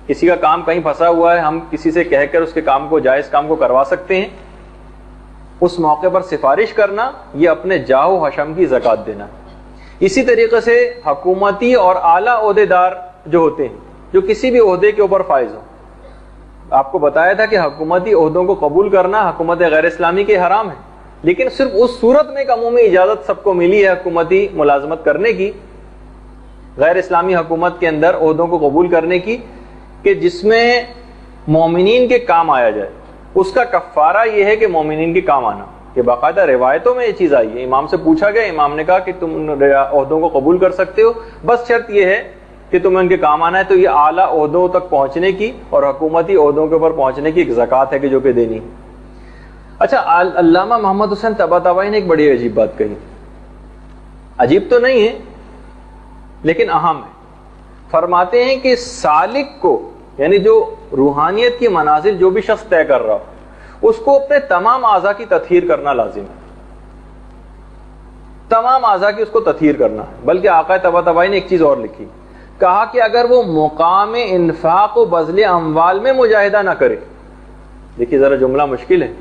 کسی کا کام کہیں پھنسا ہوا ہے، ہم کسی سے کہہ کر اس کے کام کو، جائز کام کو کروا سکتے ہیں، اس موقع پر سفارش کرنا یہ اپنے جاؤ حشم کی زکوٰۃ دینا. اسی طریقے سے حکومتی اور اعلیٰ عہدے دار جو ہوتے ہیں، جو کسی بھی عہدے کے اوپر فائز ہوں، آپ کو بتایا تھا کہ حکومتی عہدوں کو قبول کرنا حکومت غیر اسلامی کے حرام ہے، لیکن صرف اس صورت میں ایک عمومی اجازت سب کو ملی ہے حکومتی ملازمت کرنے کی، غیر اسلامی حکومت کے اندر عہدوں کو قبول کرنے کی، کہ جس میں مومنین کے کام آیا جائے. اس کا کفارہ یہ ہے کہ مومنین کے کام آنا. یہ باقاعدہ روایتوں میں یہ چیز آئی ہے. امام سے پوچھا گیا، امام نے کہا کہ تم عہدوں کو قبول کر سکتے ہو، بس شرط یہ ہے کہ تمہیں ان کے کام آنا ہے. تو یہ اعلیٰ عہدوں تک پہنچنے کی اور حکومتی عہدوں کے اوپر پہنچنے کی ایک زکوٰۃ ہے کہ جو کہ دینی. اچھا علامہ محمد حسین طباطبائی نے ایک بڑی عجیب بات کہی. عجیب تو نہیں ہے لیکن اہم ہے. فرماتے ہیں کہ سالک کو، یعنی جو روحانیت کی منازل جو بھی شخص طے کر رہا ہو، اس کو اپنے تمام اعضاء کی تطہیر کرنا لازم ہے. تمام اعضاء کی اس کو تطہیر کرنا ہے. بلکہ آقا طباطبائی نے ایک چیز اور لکھی، کہا کہ اگر وہ مقام انفاق و بذل اموال میں مجاہدہ نہ کرے دیکھیے ذرا جملہ مشکل ہے.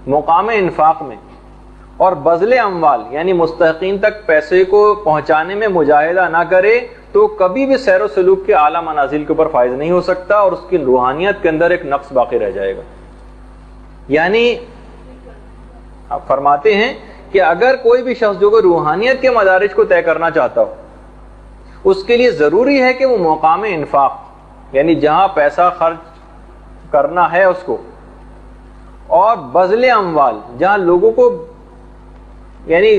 مقام انفاق میں اور بذل اموال یعنی مستحقین تک پیسے کو پہنچانے میں مجاہدہ نہ کرے تو کبھی بھی سیر و سلوک کے اعلیٰ منازل کے اوپر فائز نہیں ہو سکتا اور اس کی روحانیت کے اندر ایک نقص باقی رہ جائے گا. یعنی آپ فرماتے ہیں کہ اگر کوئی بھی شخص جو کہ روحانیت کے مدارج کو طے کرنا چاہتا ہو اس کے لیے ضروری ہے کہ وہ مقام انفاق یعنی جہاں پیسہ خرچ کرنا ہے اس کو اور بذل اموال جہاں لوگوں کو یعنی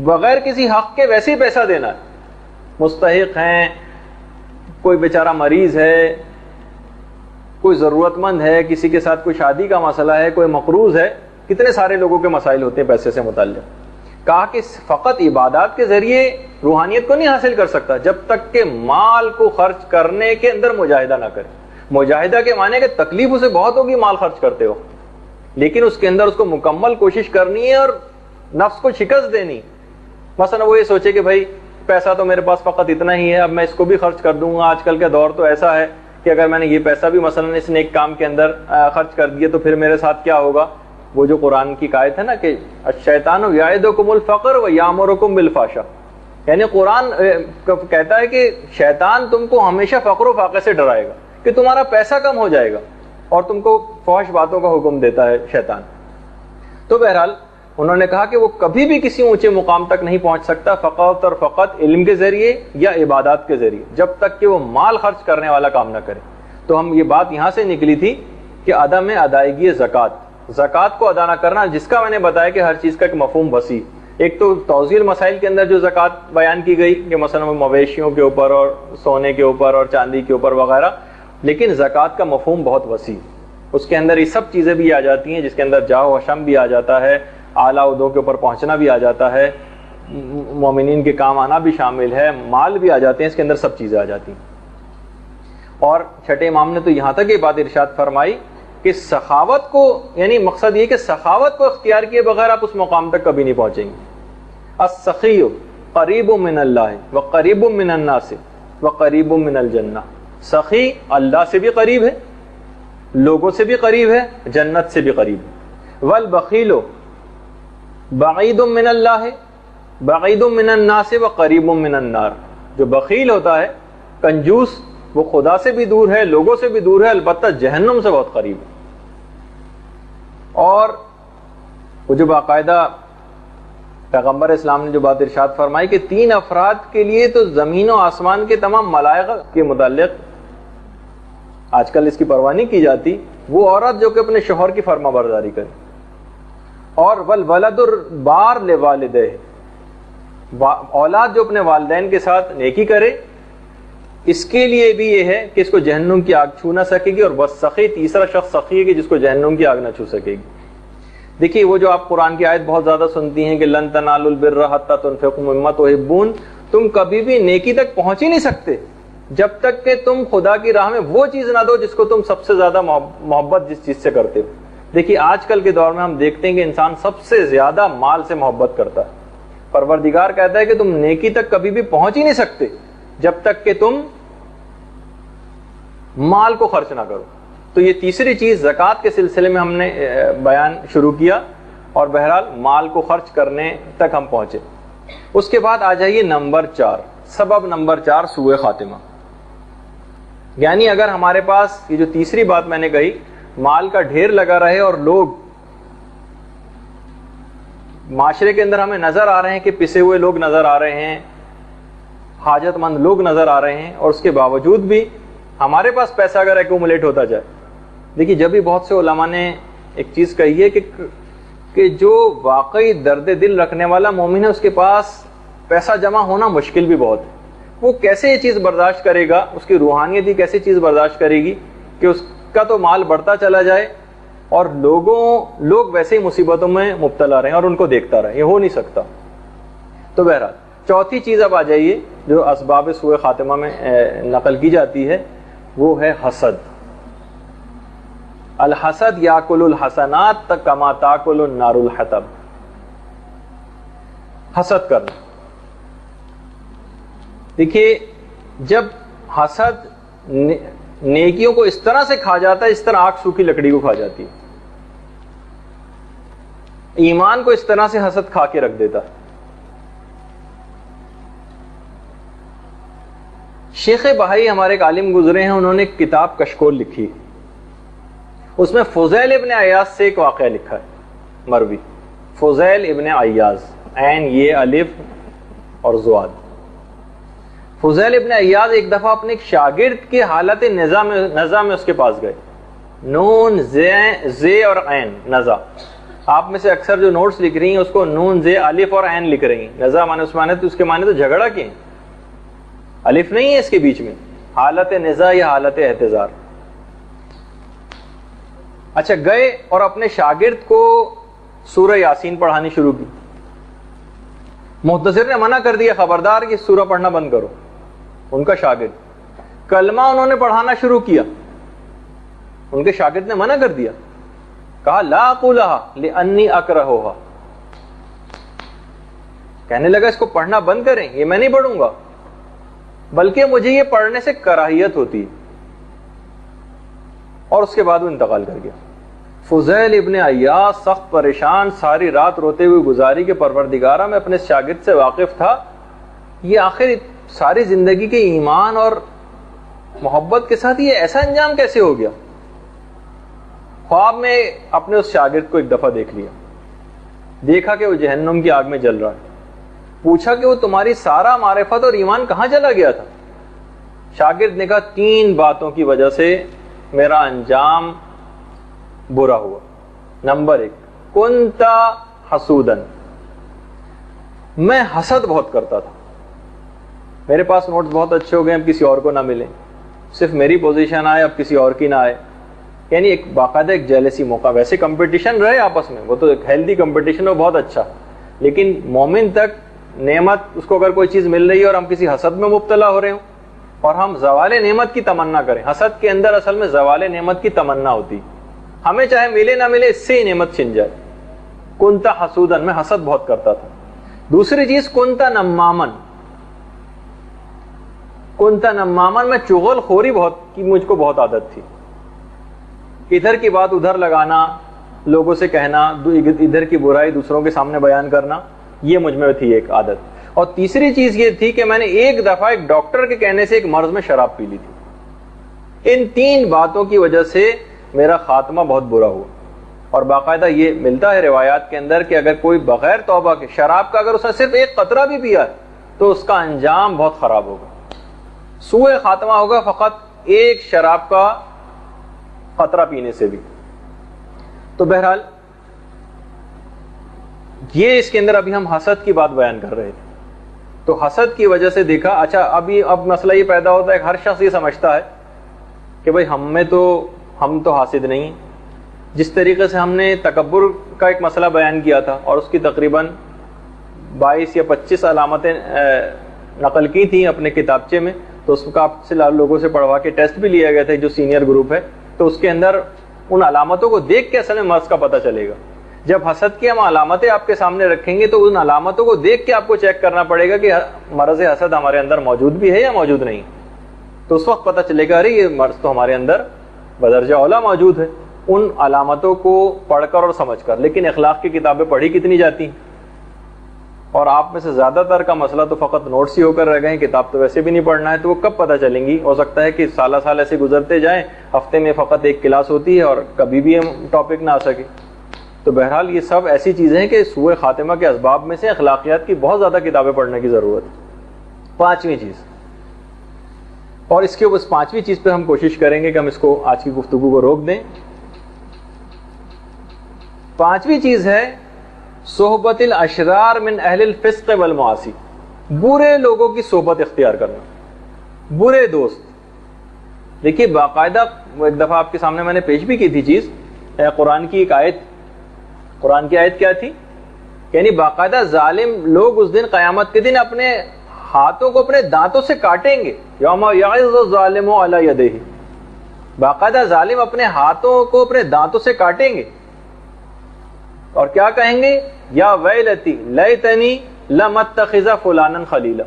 بغیر کسی حق کے ویسے ہی پیسہ دینا ہے. مستحق ہیں, کوئی بیچارہ مریض ہے, کوئی ضرورت مند ہے, کسی کے ساتھ کوئی شادی کا مسئلہ ہے, کوئی مقروض ہے, کتنے سارے لوگوں کے مسائل ہوتے ہیں پیسے سے متعلق. کہا کہ فقط عبادات کے ذریعے روحانیت کو نہیں حاصل کر سکتا جب تک کہ مال کو خرچ کرنے کے اندر مجاہدہ نہ کرے. مجاہدہ کے معنی کہ تکلیف اسے بہت ہوگی مال خرچ کرتے ہو, لیکن اس کے اندر اس کو مکمل کوشش کرنی ہے اور نفس کو شکست دینی. مثلا وہ یہ سوچے کہ بھائی پیسہ تو میرے پاس فقط اتنا ہی ہے, اب میں اس کو بھی خرچ کر دوں گا. آج کل کا دور تو ایسا ہے کہ اگر میں نے یہ پیسہ بھی مثلا اس نیک کام کے اندر خرچ کر دیا تو پھر میرے ساتھ کیا ہوگا. وہ جو قرآن کی آیت ہے نا کہ الشیطان یعدکم الفقر ویامرکم بالفحشاء, یعنی قرآن کہتا ہے کہ شیطان تم کو ہمیشہ فقر و فاقے سے ڈرائے گا کہ تمہارا پیسہ کم ہو جائے گا اور تم کو فحش باتوں کا حکم دیتا ہے شیطان. تو بہرحال انہوں نے کہا کہ وہ کبھی بھی کسی اونچے مقام تک نہیں پہنچ سکتا فقط اور فقط علم کے ذریعے یا عبادات کے ذریعے جب تک کہ وہ مال خرچ کرنے والا کام نہ کرے. تو ہم یہ بات یہاں سے نکلی تھی کہ عدم ادائیگی زکوٰۃ, زکوٰۃ کو ادا نہ کرنا, جس کا میں نے بتایا کہ ہر چیز کا ایک مفہوم وسیع. ایک تو توضیح المسائل کے اندر جو زکوٰۃ بیان کی گئی کہ مثلا مویشیوں کے اوپر اور سونے کے اوپر اور چاندی کے اوپر وغیرہ, لیکن زکوٰۃ کا مفہوم بہت وسیع. اس کے اندر یہ سب چیزیں بھی آ جاتی ہیں جس کے اندر جاہ و حشم بھی آ جاتا ہے, اعلیٰ عہدوں کے اوپر پہنچنا بھی آ جاتا ہے, مومنین کے کام آنا بھی شامل ہے, مال بھی آ جاتے ہیں, اس کے اندر سب چیزیں آ جاتی ہیں. اور چھٹے امام نے تو یہاں تک یہ بات ارشاد فرمائی کہ سخاوت کو یعنی مقصد یہ کہ سخاوت کو اختیار کیے بغیر آپ اس مقام تک کبھی نہیں پہنچیں گے. السخی قریب من اللہ وقریب من الناس وقریب من الجنہ. سخی اللہ سے بھی قریب ہے, لوگوں سے بھی قریب ہے, جنت سے بھی قریب ہے. والبخیل بعید من اللہ بعید من الناس وقریب من النار. جو بخیل ہوتا ہے, کنجوس, وہ خدا سے بھی دور ہے, لوگوں سے بھی دور ہے, البتہ جہنم سے بہت قریب ہے. اور وہ جو باقاعدہ پیغمبر اسلام نے جو بات ارشاد فرمائی کہ 3 افراد کے لیے تو زمین و آسمان کے تمام ملائکہ کے متعلق آج کل اس کی پرواہ نہیں کی جاتی, وہ عورت جو کہ اپنے شوہر کی فرما برداری کرے, اور والولد البار لوالدہ, اولاد جو اپنے والدین کے ساتھ نیکی کرے, اس کے لیے بھی یہ ہے کہ اس کو جہنم کی آگ چھو نہ سکے گی. اور بس سخی, تیسرا شخص سخی ہے کہ جس کو جہنم کی آگ نہ چھو سکے گی. دیکھیے وہ جو آپ قرآن کی آیت بہت زیادہ سنتی ہیں کہ لن تنالوا البر حتی تنفقوا مما تحبون, تم کبھی بھی نیکی تک پہنچ ہی نہیں سکتے جب تک کہ تم خدا کی راہ میں وہ چیز نہ دو جس کو تم سب سے زیادہ محبت جس چیز سے کرتے ہو. دیکھیے آج کل کے دور میں ہم دیکھتے ہیں کہ انسان سب سے زیادہ مال سے محبت کرتا ہے. پروردگار کہتا ہے کہ تم نیکی تک کبھی بھی پہنچ ہی نہیں سکتے جب تک کہ تم مال کو خرچ نہ کرو. تو یہ تیسری چیز زکوٰۃ کے سلسلے میں ہم نے بیان شروع کیا, اور بہرحال مال کو خرچ کرنے تک ہم پہنچے. اس کے بعد آ جائیے نمبر 4, سبب نمبر 4 سوء خاتمہ. یعنی اگر ہمارے پاس یہ جو تیسری بات میں نے کہی, مال کا ڈھیر لگا رہے اور لوگ معاشرے کے اندر ہمیں نظر آ رہے ہیں کہ پسے ہوئے لوگ نظر آ رہے ہیں, حاجت مند لوگ نظر آ رہے ہیں, اور اس کے باوجود بھی ہمارے پاس پیسہ اگر ایکومولیٹ ہوتا جائے. دیکھیے جب بھی بہت سے علماء نے ایک چیز کہی ہے کہ جو واقعی درد دل رکھنے والا مومن ہے اس کے پاس پیسہ جمع ہونا مشکل بھی بہت ہے. وہ کیسے یہ چیز برداشت کرے گا, اس کی روحانیت ہی کیسی چیز برداشت کرے گی کہ اس کا تو مال بڑھتا چلا جائے اور لوگ ویسے ہی مصیبتوں میں مبتلا رہے ہیں اور ان کو دیکھتا رہے. یہ ہو نہیں سکتا. تو بہرحال چوتھی چیز اب آ جائیے جو اسباب سوء خاتمہ میں نقل کی جاتی ہے, وہ ہے حسد. الحسد یاکل الحسنات کما تاکل النار الحطب. حسد کرنا. دیکھیے جب حسد نیکیوں کو اس طرح سے کھا جاتا ہے اس طرح آگ سوکھی لکڑی کو کھا جاتی ہے. ایمان کو اس طرح سے حسد کھا کے رکھ دیتا. شیخ بہائی ہمارے ایک عالم گزرے ہیں، انہوں نے کتاب کشکول لکھی، اس میں فضیل ابن عیاض سے ایک واقعہ لکھا ہے مروی. فضیل ابن عیاض، عین یہ الف اور زواد. فضیل ابن عیاض ایک دفعہ اپنے ایک شاگرد کی حالت نزا میں اس کے پاس گئے. نون زے اور عین نزا. آپ میں سے اکثر جو نوٹس لکھ رہی ہیں اس کو نون زے الف اور عین لکھ رہی ہیں. نزا مانے اس معنی تو اس کے معنی تو جھگڑا کے ہیں، الف نہیں ہے اس کے بیچ میں. حالت نزا یا حالت احتضار. اچھا، گئے اور اپنے شاگرد کو سورہ یاسین پڑھانی شروع کی. محتضر نے منع کر دیا، خبردار کہ سورہ پڑھنا بند کرو. ان کا شاگرد کلمہ انہوں نے پڑھانا شروع کیا، ان کے شاگرد نے منع کر دیا، کہا لا اقولھا لانی اکرہھا، کہنے لگا اس کو پڑھنا بند کریں، یہ میں نہیں پڑھوں گا، بلکہ مجھے یہ پڑھنے سے کراہیت ہوتی ہے. اور اس کے بعد وہ انتقال کر گیا. فضیل ابن عیاض سخت پریشان، ساری رات روتے ہوئے گزاری کہ پروردگارہ میں اپنے شاگرد سے واقف تھا، یہ آخر ساری زندگی کے ایمان اور محبت کے ساتھ یہ ایسا انجام کیسے ہو گیا. خواب میں اپنے اس شاگرد کو ایک دفعہ دیکھ لیا، دیکھا کہ وہ جہنم کی آگ میں جل رہا ہے. پوچھا کہ وہ تمہاری سارا معرفت اور ایمان کہاں چلا گیا تھا؟ شاگرد نے کہا 3 باتوں کی وجہ سے میرا انجام برا ہوا. نمبر 1، کنتا حسودن، میں حسد بہت کرتا تھا. میرے پاس نوٹس بہت اچھے ہو گئے، اب کسی اور کو نہ ملیں، صرف میری پوزیشن آئے اب کسی اور کی نہ آئے. یعنی ایک باقاعدہ ایک جیلسی موقع. ویسے کمپٹیشن رہے آپس میں، وہ تو ایک ہیلدی کمپٹیشن ہو، بہت اچھا. لیکن مومن تک نعمت، اس کو اگر کوئی چیز مل رہی ہے اور ہم کسی حسد میں مبتلا ہو رہے ہوں اور ہم زوال نعمت کی تمنا کریں. حسد کے اندر اصل میں زوال نعمت کی تمنا ہوتی، ہمیں چاہے ملے نہ ملے اس سے ہی نعمت چھن جائے. کنتا حسودن، میں حسد بہت کرتا تھا. دوسری چیز کنتا نمامن، کنتا نمامن، میں چغل خوری بہت کی مجھ کو بہت عادت تھی. ادھر کی بات ادھر لگانا، لوگوں سے کہنا، ادھر کی برائی دوسروں کے سامنے بیان کرنا، یہ مجھ میں تھی ایک عادت. اور تیسری چیز یہ تھی کہ میں نے ایک دفعہ ایک ڈاکٹر کے کہنے سے ایک مرض میں شراب پی لی تھی. ان 3 باتوں کی وجہ سے میرا خاتمہ بہت برا ہوا. اور باقاعدہ یہ ملتا ہے روایات کے اندر کہ اگر کوئی بغیر توبہ کے شراب کا اگر اس نے صرف ایک قطرہ بھی پیا تو اس کا انجام بہت خراب ہوگا، سوء خاتمہ ہوگا فقط ایک شراب کا قطرہ پینے سے بھی. تو بہرحال یہ اس کے اندر ابھی ہم حسد کی بات بیان کر رہے تھے. تو حسد کی وجہ سے دیکھا. اچھا، اب مسئلہ یہ پیدا ہوتا ہے کہ ہر شخص یہ سمجھتا ہے کہ بھئی ہم تو حاسد نہیں. جس طریقے سے ہم نے تکبر کا ایک مسئلہ بیان کیا تھا اور اس کی تقریباً 22 یا 25 علامتیں نقل کی تھیں اپنے کتابچے میں، تو اس کا آپ سے لوگوں سے پڑھوا کے ٹیسٹ بھی لیا گیا تھا جو سینئر گروپ ہے. تو اس کے اندر ان علامتوں کو دیکھ کے اصل میں مرض کا پتہ چلے گا. جب حسد کی ہم علامتیں آپ کے سامنے رکھیں گے تو ان علامتوں کو دیکھ کے آپ کو چیک کرنا پڑے گا کہ مرض حسد ہمارے اندر موجود بھی ہے یا موجود نہیں. تو اس وقت پتہ چلے گا ارے یہ مرض تو ہمارے اندر بدرجہ اولیٰ موجود ہے، ان علامتوں کو پڑھ کر اور سمجھ کر. لیکن اخلاق کی کتابیں پڑھی کتنی جاتی ہیں، اور آپ میں سے زیادہ تر کا مسئلہ تو فقط نوٹس ہی ہو کر رہ گئے، کتاب تو ویسے بھی نہیں پڑھنا ہے. تو وہ کب پتہ چلیں گی؟ ہو سکتا ہے کہ سالہ سال ایسے گزرتے جائیں، ہفتے میں فقط ایک کلاس ہوتی ہے اور کبھی بھی ٹاپک نہ آ سکے. تو بہرحال یہ سب ایسی چیزیں ہیں کہ سوء خاتمہ کے اسباب میں سے اخلاقیات کی بہت زیادہ کتابیں پڑھنے کی ضرورت ہے. 5ویں چیز، اور اس کے اس 5ویں چیز پہ ہم کوشش کریں گے کہ ہم اس کو آج کی گفتگو کو روک دیں. 5ویں چیز ہے صحبت الاشرار من اہل الفسق والمعاصی، برے لوگوں کی صحبت اختیار کرنا، برے دوست. دیکھیے باقاعدہ ایک دفعہ آپ کے سامنے میں نے پیش بھی کی تھی چیز، قرآن کی ایک آیت. قرآن کی آیت کیا تھی؟ یعنی باقاعدہ ظالم لوگ اس دن قیامت کے دن اپنے ہاتھوں کو اپنے دانتوں سے کاٹیں گے. یوم یعض الظالم علی یدیہ، باقاعدہ ظالم اپنے ہاتھوں کو اپنے دانتوں سے کاٹیں گے اور کیا کہیں گے؟ یا ویلتی لیتنی لم اتخذ فلانا خلیلا،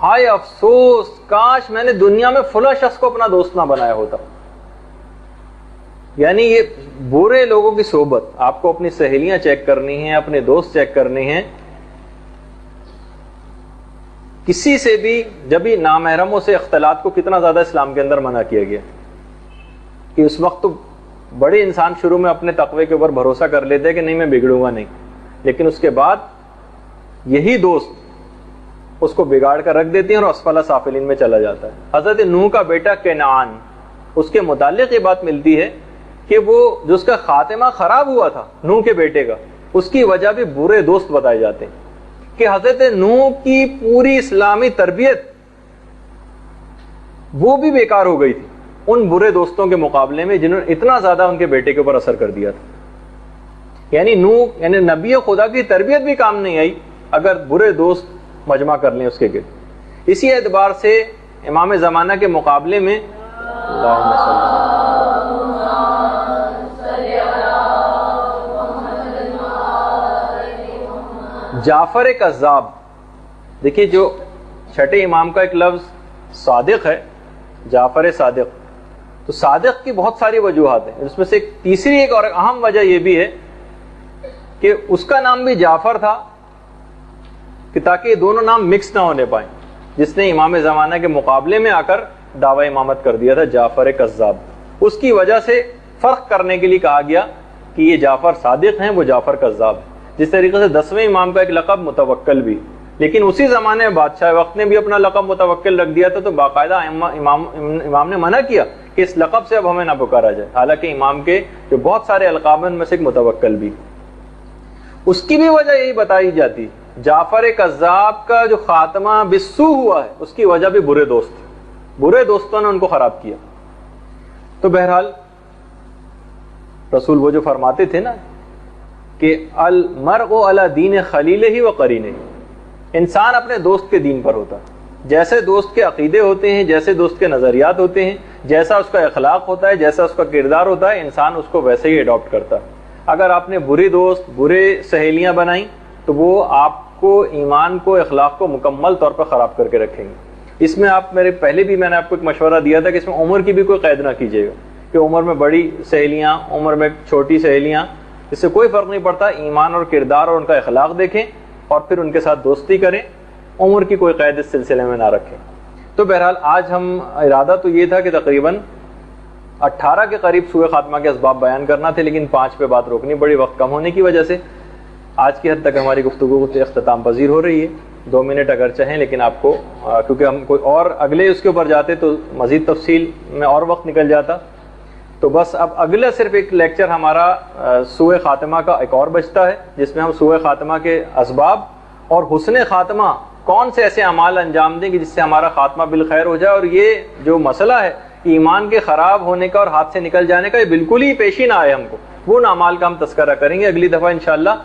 ہائے افسوس کاش میں نے دنیا میں فلاں شخص کو اپنا دوست نہ بنایا ہوتا. یعنی یہ برے لوگوں کی صحبت، آپ کو اپنی سہیلیاں چیک کرنی ہیں، اپنے دوست چیک کرنے ہیں، کسی سے بھی جب بھی نامحرموں سے اختلاط کو کتنا زیادہ اسلام کے اندر منع کیا گیا کہ اس وقت تو بڑے انسان شروع میں اپنے تقوی کے اوپر بھروسہ کر لیتے ہیں کہ نہیں میں بگڑوں گا نہیں، لیکن اس کے بعد یہی دوست اس کو بگاڑ کر رکھ دیتے ہیں اور اسفل سافلین میں چلا جاتا ہے۔ حضرت نوح کا بیٹا کنعان، اس کے متعلق یہ بات ملتی ہے کہ وہ جو اس کا خاتمہ خراب ہوا تھا نوح کے بیٹے کا، اس کی وجہ بھی برے دوست بتائے جاتے ہیں کہ حضرت نوح کی پوری اسلامی تربیت وہ بھی بیکار ہو گئی تھی ان برے دوستوں کے مقابلے میں جنہوں نے اتنا زیادہ ان کے بیٹے کے اوپر اثر کر دیا تھا۔ یعنی نوح یعنی نبی خدا کی تربیت بھی کام نہیں آئی اگر برے دوست مجمع کر لیں اس کے گرد۔ اسی اعتبار سے امام زمانہ کے مقابلے میں جعفر کذاب، دیکھیے جو چھٹے امام کا ایک لفظ صادق ہے، جعفر صادق، تو صادق کی بہت ساری وجوہات ہیں، اس میں سے تیسری ایک اور اہم وجہ یہ بھی ہے کہ اس کا نام بھی جعفر تھا کہ تاکہ یہ دونوں نام مکس نہ ہونے پائیں، جس نے امام زمانہ کے مقابلے میں آ کر دعوی امامت کر دیا تھا جعفر کذاب، اس کی وجہ سے فرق کرنے کے لیے کہا گیا کہ یہ جعفر صادق ہیں، وہ جعفر کذاب ہے۔ جس طریقے سے 10ویں امام کا ایک لقب متوکل بھی، لیکن اسی زمانے میں بادشاہ وقت نے بھی اپنا لقب متوکل رکھ دیا تھا، تو باقاعدہ امام نے منع کیا کہ اس لقب سے اب ہمیں نہ پکارا جائے، حالانکہ امام کے جو بہت سارے القاب ہیں ان میں سے ایک متوکل بھی۔ اس کی بھی وجہ یہی بتائی جاتی، جعفر کذاب کا جو خاتمہ بالسوء ہوا ہے اس کی وجہ بھی برے دوست، برے دوستوں نے ان کو خراب کیا۔ تو بہرحال رسول وہ جو فرماتے تھے نا کہ المرء علی دین خلیلہ و قرینہ، انسان اپنے دوست کے دین پر ہوتا ہے، جیسے دوست کے عقیدے ہوتے ہیں، جیسے دوست کے نظریات ہوتے ہیں، جیسا اس کا اخلاق ہوتا ہے، جیسا اس کا کردار ہوتا ہے، انسان اس کو ویسے ہی ایڈاپٹ کرتا ہے۔ اگر آپ نے برے دوست، برے سہیلیاں بنائیں تو وہ آپ کو ایمان کو، اخلاق کو مکمل طور پر خراب کر کے رکھیں گے۔ اس میں آپ پہلے بھی میں نے آپ کو ایک مشورہ دیا تھا کہ اس میں عمر کی بھی کوئی قید نہ کیجیے گا کہ عمر میں بڑی سہیلیاں، عمر میں چھوٹی سہیلیاں، اس سے کوئی فرق نہیں پڑتا، ایمان اور کردار اور ان کا اخلاق دیکھیں اور پھر ان کے ساتھ دوستی کریں، عمر کی کوئی قید اس سلسلے میں نہ رکھیں۔ تو بہرحال آج ہم ارادہ تو یہ تھا کہ تقریباً 18 کے قریب سوء خاتمہ کے اسباب بیان کرنا تھے، لیکن 5 پہ بات روکنی پڑی وقت کم ہونے کی وجہ سے۔ آج کی حد تک ہماری گفتگو اختتام پذیر ہو رہی ہے، 2 منٹ اگر چاہیں، لیکن آپ کو کیونکہ ہم کوئی اور اگلے اس کے اوپر جاتے تو مزید تفصیل میں اور وقت نکل جاتا، تو بس اب اگلا صرف ایک لیکچر ہمارا سوء خاتمہ کا ایک اور بچتا ہے، جس میں ہم سوء خاتمہ کے اسباب اور حسن خاتمہ کون سے ایسے اعمال انجام دیں کہ جس سے ہمارا خاتمہ بالخیر ہو جائے، اور یہ جو مسئلہ ہے ایمان کے خراب ہونے کا اور ہاتھ سے نکل جانے کا، یہ بالکل ہی پیش ہی نہ آئے ہم کو، وہ اعمال کا ہم تذکرہ کریں گے اگلی دفعہ انشاءاللہ۔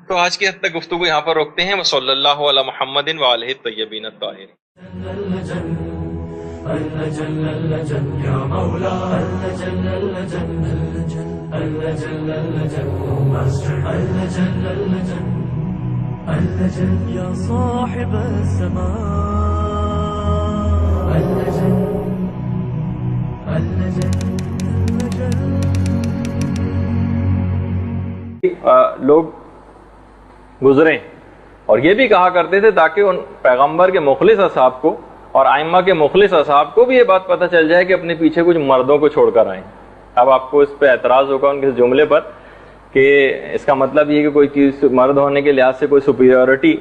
تو آج کی حد تک گفتگو یہاں پر روکتے ہیں۔ وصلی اللہ علی محمد وآلہ الطیبین الطاہرین۔ يا صاحب الزمان لوگ گزریں، اور یہ بھی کہا کرتے تھے تاکہ ان پیغمبر کے مخلص اصحاب کو اور ائمہ کے مخلص اصحاب کو بھی یہ بات پتہ چل جائے کہ اپنے پیچھے کچھ مردوں کو چھوڑ کر آئیں۔ اب آپ کو اس پہ اعتراض ہوگا ان کے جملے پر کہ اس کا مطلب یہ کہ کوئی چیز مرد ہونے کے لحاظ سے کوئی سپیریورٹی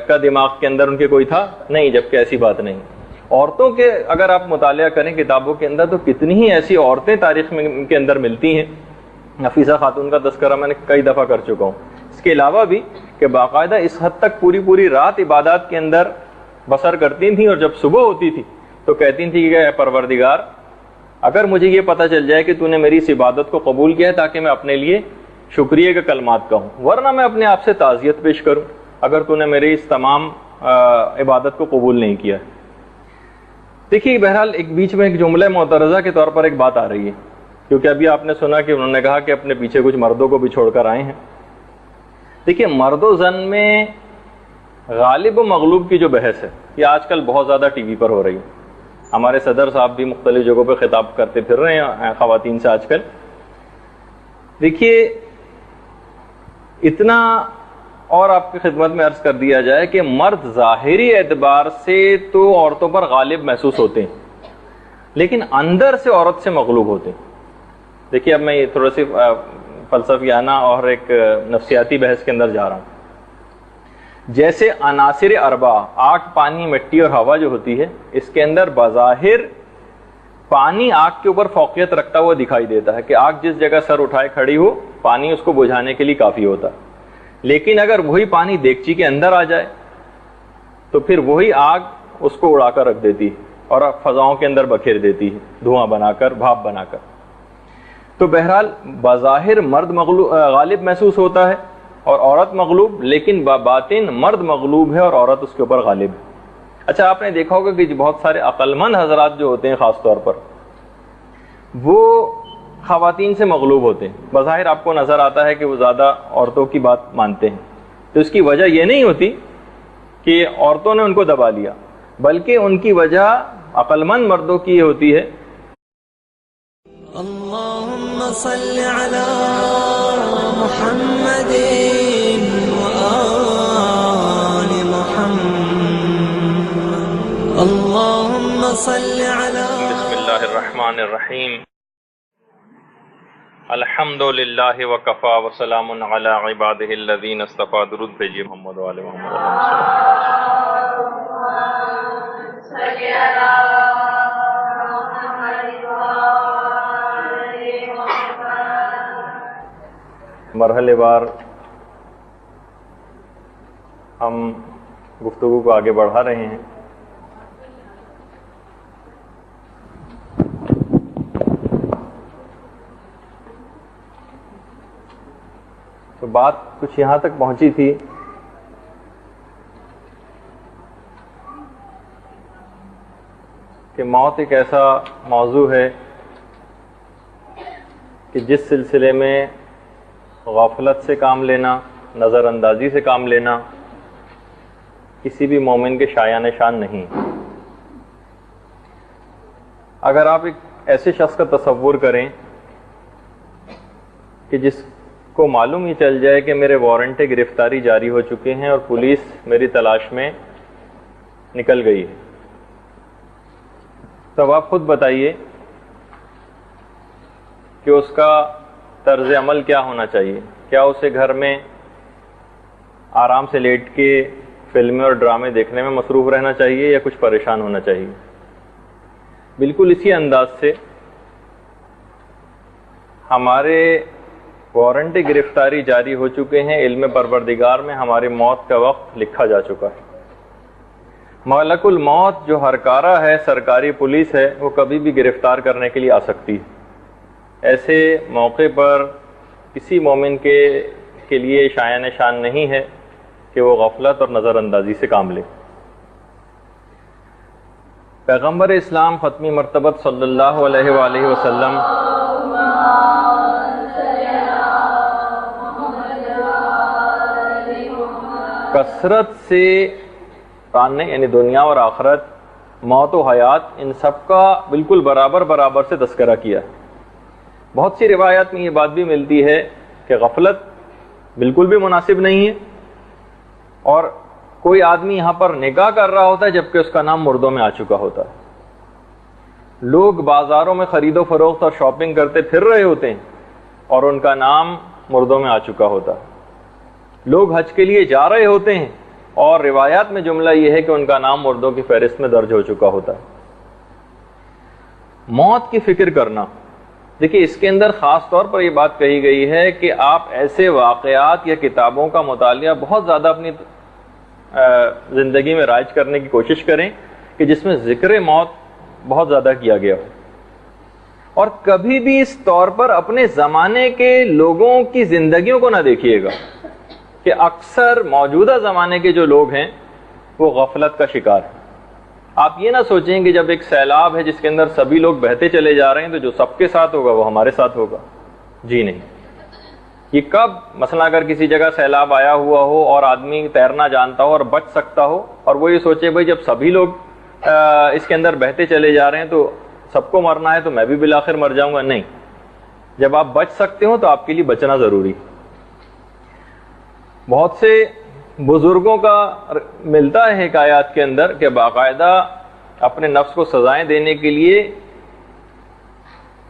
کا دماغ کے اندر ان کے کوئی تھا نہیں، جبکہ ایسی بات نہیں۔ عورتوں کے اگر آپ مطالعہ کریں کتابوں کے اندر تو کتنی ہی ایسی عورتیں تاریخ میں کے اندر ملتی ہیں۔ نفیسہ خاتون کا تذکرہ میں نے کئی دفعہ کر چکا ہوں۔ اس کے علاوہ بھی کہ باقاعدہ اس حد تک پوری رات عبادات کے اندر بسر کرتی تھیں، اور جب صبح ہوتی تھی تو کہتی تھیں کہ اے پروردگار، اگر مجھے یہ پتہ چل جائے کہ تو نے میری اس عبادت کو قبول کیا ہے تاکہ میں اپنے لیے شکریہ کے کلمات کہوں، ورنہ میں اپنے آپ سے تعزیت پیش کروں اگر تو نے میری اس تمام عبادت کو قبول نہیں کیا۔ دیکھیے بہرحال ایک بیچ میں ایک جملہ معترضہ کے طور پر ایک بات آ رہی ہے، کیونکہ ابھی آپ نے سنا کہ انہوں نے کہا کہ اپنے پیچھے کچھ مردوں کو بھی چھوڑ کر آئے ہیں۔ دیکھیے مرد و زن میں غالب و مغلوب کی جو بحث ہے یہ آج کل بہت زیادہ ٹی وی پر ہو رہی ہے۔ ہمارے صدر صاحب بھی مختلف جگہوں پہ خطاب کرتے پھر رہے ہیں خواتین سے آج کل دیکھیے اتنا اور آپ کی خدمت میں عرض کر دیا جائے کہ مرد ظاہری اعتبار سے تو عورتوں پر غالب محسوس ہوتے ہیں لیکن اندر سے عورت سے مغلوب ہوتے ہیں. دیکھیے اب میں یہ تھوڑا سی فلسفیانہ اور ایک نفسیاتی بحث کے اندر جا رہا ہوں. جیسے عناصر اربع آگ پانی مٹی اور ہوا جو ہوتی ہے اس کے اندر بظاہر پانی آگ کے اوپر فوقیت رکھتا ہوا دکھائی دیتا ہے کہ آگ جس جگہ سر اٹھائے کھڑی ہو پانی اس کو بجھانے کے لیے کافی ہوتا ہے. لیکن اگر وہی پانی دیگچی کے اندر آ جائے تو پھر وہی آگ اس کو اڑا کر رکھ دیتی ہے اور فضاؤں کے اندر بکھیر دیتی ہے دھواں بنا کر بھاپ بنا کر. تو بہرحال بظاہر مرد غالب محسوس ہوتا ہے اور عورت مغلوب, لیکن باطن مرد مغلوب ہے اور عورت اس کے اوپر غالب ہے. اچھا آپ نے دیکھا ہوگا کہ بہت سارے عقل مند حضرات جو ہوتے ہیں خاص طور پر وہ خواتین سے مغلوب ہوتے ہیں. بظاہر آپ کو نظر آتا ہے کہ وہ زیادہ عورتوں کی بات مانتے ہیں, تو اس کی وجہ یہ نہیں ہوتی کہ عورتوں نے ان کو دبا لیا, بلکہ ان کی وجہ عقل مند مردوں کی ہوتی ہے. اللهم صل على محمد وآل محمد اللهم صل على بسم اللہ الرحمن الرحیم الحمد للہ وکفا وسلام علی عبادہ الذین اصطفیٰ. درود بھیجیے محمد و آل محمد. مرحلے وار ہم گفتگو کو آگے بڑھا رہے ہیں. تو بات کچھ یہاں تک پہنچی تھی کہ موت ایک ایسا موضوع ہے کہ جس سلسلے میں غفلت سے کام لینا, نظر اندازی سے کام لینا کسی بھی مومن کے شایع نشان نہیں. اگر آپ ایک ایسے شخص کا تصور کریں کہ جس کو معلوم ہی چل جائے کہ میرے وارنٹ گرفتاری جاری ہو چکے ہیں اور پولیس میری تلاش میں نکل گئی ہے, تب آپ خود بتائیے کہ اس کا طرز عمل کیا ہونا چاہیے. کیا اسے گھر میں آرام سے لیٹ کے فلمیں اور ڈرامے دیکھنے میں مصروف رہنا چاہیے یا کچھ پریشان ہونا چاہیے؟ بالکل اسی انداز سے ہمارے وارنٹ گرفتاری جاری ہو چکے ہیں, علم پروردگار میں ہماری موت کا وقت لکھا جا چکا ہے. ملک الموت جو ہرکارہ ہے, سرکاری پولیس ہے, وہ کبھی بھی گرفتار کرنے کے لیے آ سکتی ہے. ایسے موقع پر کسی مومن کے لیے شایع نشان نہیں ہے کہ وہ غفلت اور نظر اندازی سے کام لے. پیغمبر اسلام ختمی مرتبت صلی اللہ علیہ وآلہ وسلم کثرت سے قرآن نے یعنی دنیا اور آخرت, موت و حیات, ان سب کا بالکل برابر سے تذکرہ کیا ہے. بہت سی روایات میں یہ بات بھی ملتی ہے کہ غفلت بالکل بھی مناسب نہیں ہے, اور کوئی آدمی یہاں پر نکاح کر رہا ہوتا ہے جبکہ اس کا نام مردوں میں آ چکا ہوتا ہے. لوگ بازاروں میں خرید و فروخت اور شاپنگ کرتے پھر رہے ہوتے ہیں اور ان کا نام مردوں میں آ چکا ہوتا ہے. لوگ حج کے لیے جا رہے ہوتے ہیں اور روایات میں جملہ یہ ہے کہ ان کا نام مردوں کی فہرست میں درج ہو چکا ہوتا ہے. موت کی فکر کرنا, دیکھیے اس کے اندر خاص طور پر یہ بات کہی گئی ہے کہ آپ ایسے واقعات یا کتابوں کا مطالعہ بہت زیادہ اپنی زندگی میں رائج کرنے کی کوشش کریں کہ جس میں ذکر موت بہت زیادہ کیا گیا ہو, اور کبھی بھی اس طور پر اپنے زمانے کے لوگوں کی زندگیوں کو نہ دیکھیے گا کہ اکثر موجودہ زمانے کے جو لوگ ہیں وہ غفلت کا شکار ہیں. آپ یہ نہ سوچیں کہ جب ایک سیلاب ہے جس کے اندر سبھی لوگ بہتے چلے جا رہے ہیں تو جو سب کے ساتھ ہوگا وہ ہمارے ساتھ ہوگا. جی نہیں. یہ کب مثلا اگر کسی جگہ سیلاب آیا ہوا ہو اور آدمی تیرنا جانتا ہو اور بچ سکتا ہو اور وہ یہ سوچے بھائی جب سبھی لوگ اس کے اندر بہتے چلے جا رہے ہیں تو سب کو مرنا ہے تو میں بھی بالآخر مر جاؤں گا, نہیں. جب آپ بچ سکتے ہو تو آپ کے لیے بچنا ضروری. بہت سے بزرگوں کا ملتا ہے حکایات کے اندر کہ باقاعدہ اپنے نفس کو سزائیں دینے کے لیے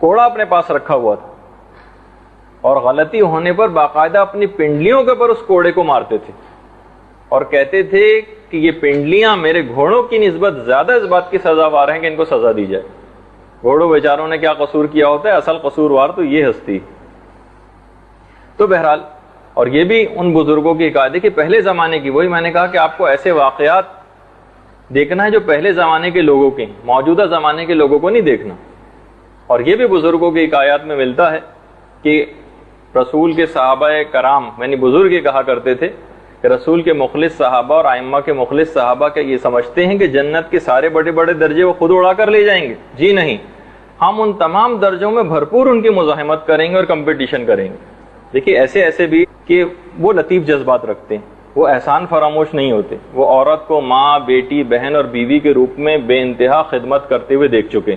کوڑا اپنے پاس رکھا ہوا تھا اور غلطی ہونے پر باقاعدہ اپنی پنڈلیوں کے اوپر اس کوڑے کو مارتے تھے اور کہتے تھے کہ یہ پنڈلیاں میرے گھوڑوں کی نسبت زیادہ اس بات کی سزاوار ہیں کہ ان کو سزا دی جائے. گھوڑوں بیچاروں نے کیا قصور کیا ہوتا ہے, اصل قصوروار تو یہ ہستی. تو بہرحال, اور یہ بھی ان بزرگوں کی حکایت ہے کہ پہلے زمانے کی, وہی میں نے کہا کہ آپ کو ایسے واقعات دیکھنا ہے جو پہلے زمانے کے لوگوں کے, موجودہ زمانے کے لوگوں کو نہیں دیکھنا. اور یہ بھی بزرگوں کی حکایات میں ملتا ہے کہ رسول کے صحابہ کرام یعنی بزرگ یہ کہا کرتے تھے کہ رسول کے مخلص صحابہ اور ائمہ کے مخلص صحابہ کے یہ سمجھتے ہیں کہ جنت کے سارے بڑے بڑے درجے وہ خود اڑا کر لے جائیں گے. جی نہیں, ہم ان تمام درجوں میں بھرپور ان کی مزاحمت کریں گے اور کمپٹیشن کریں گے. دیکھیے ایسے بھی کہ وہ لطیف جذبات رکھتے ہیں, وہ احسان فراموش نہیں ہوتے, وہ عورت کو ماں, بیٹی, بہن اور بیوی کے روپ میں بے انتہا خدمت کرتے ہوئے دیکھ چکے.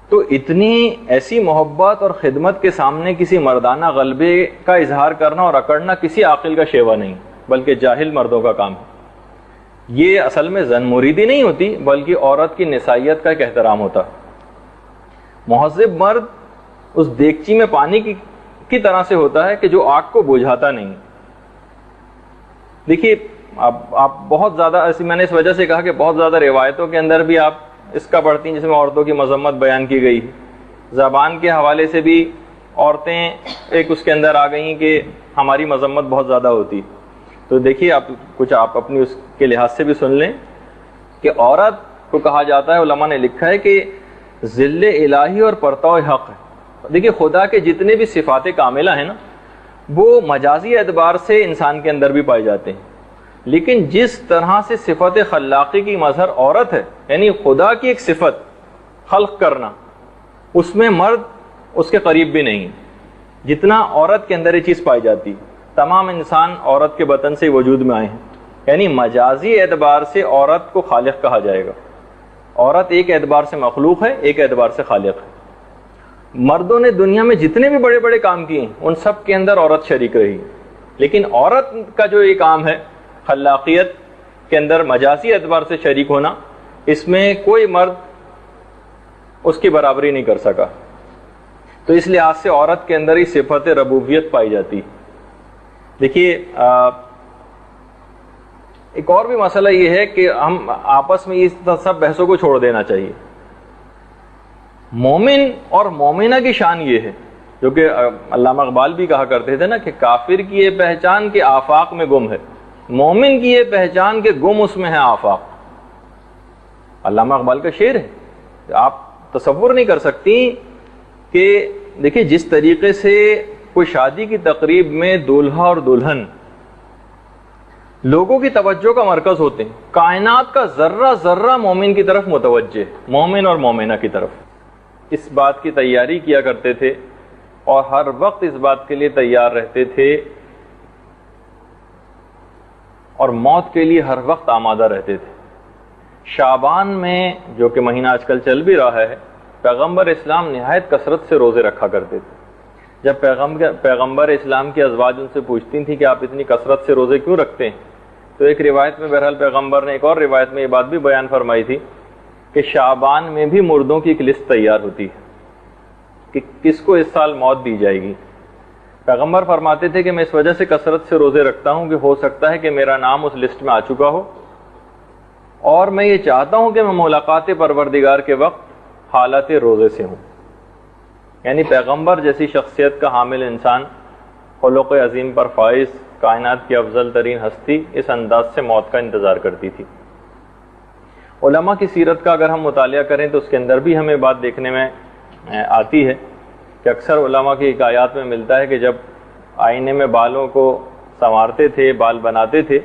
تو اتنی ایسی محبت اور خدمت کے سامنے کسی مردانہ غلبے کا اظہار کرنا اور اکڑنا کسی عاقل کا شیوا نہیں, بلکہ جاہل مردوں کا کام ہے. یہ اصل میں زن مریدی نہیں ہوتی, بلکہ عورت کی نسائیت کا ایک احترام ہوتا. مہذب مرد اس دیگچی میں پانی کی طرح سے ہوتا ہے کہ جو آگ کو بجھاتا نہیں. دیکھیے آپ بہت زیادہ, ایسی میں نے اس وجہ سے کہا کہ بہت زیادہ روایتوں کے اندر بھی آپ اس کا پڑھتی ہیں جس میں عورتوں کی مذمت بیان کی گئی. زبان کے حوالے سے بھی عورتیں ایک اس کے اندر آ گئی کہ ہماری مذمت بہت زیادہ ہوتی. تو دیکھیے آپ اپنی اس کے لحاظ سے بھی سن لیں کہ عورت کو کہا جاتا ہے, علماء نے لکھا ہے کہ ذل الہی اور پرتو حق ہے. دیکھیے خدا کے جتنے بھی صفات کاملہ ہیں نا, وہ مجازی اعتبار سے انسان کے اندر بھی پائے جاتے ہیں, لیکن جس طرح سے صفت خلاقی کی مظہر عورت ہے, یعنی خدا کی ایک صفت خلق کرنا, اس میں مرد اس کے قریب بھی نہیں جتنا عورت کے اندر یہ چیز پائی جاتی. تمام انسان عورت کے بطن سے وجود میں آئے ہیں, یعنی مجازی اعتبار سے عورت کو خالق کہا جائے گا. عورت ایک اعتبار سے مخلوق ہے, ایک اعتبار سے خالق ہے. مردوں نے دنیا میں جتنے بھی بڑے بڑے کام کیے ہیں ان سب کے اندر عورت شریک رہی, لیکن عورت کا جو یہ کام ہے خلاقیت کے اندر مجازی اعتبار سے شریک ہونا, اس میں کوئی مرد اس کی برابری نہیں کر سکا. تو اس لحاظ سے عورت کے اندر ہی صفت ربوبیت پائی جاتی. دیکھیے ایک اور بھی مسئلہ یہ ہے کہ ہم آپس میں اس سب بحثوں کو چھوڑ دینا چاہیے. مومن اور مومنہ کی شان یہ ہے, جو کہ علامہ اقبال بھی کہا کرتے تھے نا کہ کافر کی یہ پہچان کہ آفاق میں گم ہے, مومن کی یہ پہچان کہ گم اس میں ہے آفاق. علامہ اقبال کا شعر ہے, آپ تصور نہیں کر سکتی کہ دیکھیں جس طریقے سے کوئی شادی کی تقریب میں دولہا اور دلہن لوگوں کی توجہ کا مرکز ہوتے ہیں, کائنات کا ذرہ ذرہ مومن کی طرف متوجہ, مومن اور مومنہ کی طرف. اس بات کی تیاری کیا کرتے تھے اور ہر وقت اس بات کے لیے تیار رہتے تھے اور موت کے لیے ہر وقت آمادہ رہتے تھے. شعبان میں, جو کہ مہینہ آج کل چل بھی رہا ہے, پیغمبر اسلام نہایت کثرت سے روزے رکھا کرتے تھے. جب پیغمبر اسلام کی ازواج ان سے پوچھتی تھیں کہ آپ اتنی کثرت سے روزے کیوں رکھتے ہیں, تو ایک روایت میں بہرحال پیغمبر نے ایک اور روایت میں یہ بات بھی بیان فرمائی تھی کہ شعبان میں بھی مردوں کی ایک لسٹ تیار ہوتی ہے کہ کس کو اس سال موت دی جائے گی. پیغمبر فرماتے تھے کہ میں اس وجہ سے کثرت سے روزے رکھتا ہوں کہ ہو سکتا ہے کہ میرا نام اس لسٹ میں آ چکا ہو, اور میں یہ چاہتا ہوں کہ میں ملاقات پروردگار کے وقت حالت روزے سے ہوں. یعنی پیغمبر جیسی شخصیت کا حامل انسان, خلق عظیم پر فائز, کائنات کی افضل ترین ہستی, اس انداز سے موت کا انتظار کرتی تھی. علماء کی سیرت کا اگر ہم مطالعہ کریں تو اس کے اندر بھی ہمیں بات دیکھنے میں آتی ہے کہ اکثر علماء کی حکایات میں ملتا ہے کہ جب آئینے میں بالوں کو سنوارتے تھے, بال بناتے تھے,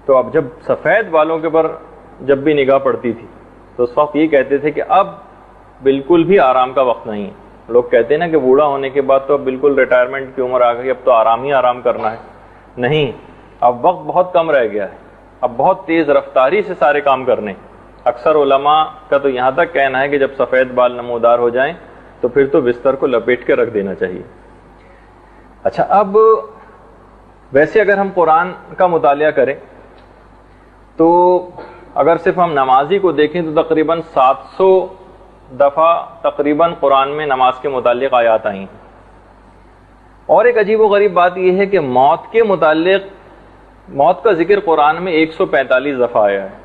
تو اب جب سفید بالوں کے پر جب بھی نگاہ پڑتی تھی تو اس وقت یہ کہتے تھے کہ اب بالکل بھی آرام کا وقت نہیں ہے. لوگ کہتے ہیں نا کہ بوڑھا ہونے کے بعد تو اب بالکل ریٹائرمنٹ کی عمر آ گئی, اب تو آرام ہی آرام کرنا ہے. نہیں, اب وقت بہت کم رہ گیا ہے, اب بہت تیز رفتاری سے سارے کام کرنے. اکثر علماء کا تو یہاں تک کہنا ہے کہ جب سفید بال نمودار ہو جائیں تو پھر تو بستر کو لپیٹ کے رکھ دینا چاہیے. اچھا، اب ویسے اگر ہم قرآن کا مطالعہ کریں تو اگر صرف ہم نمازی کو دیکھیں تو تقریباً 700 دفعہ تقریباً قرآن میں نماز کے متعلق آیات آئی ہیں. اور ایک عجیب و غریب بات یہ ہے کہ موت کے متعلق موت کا ذکر قرآن میں 145 دفعہ آیا ہے.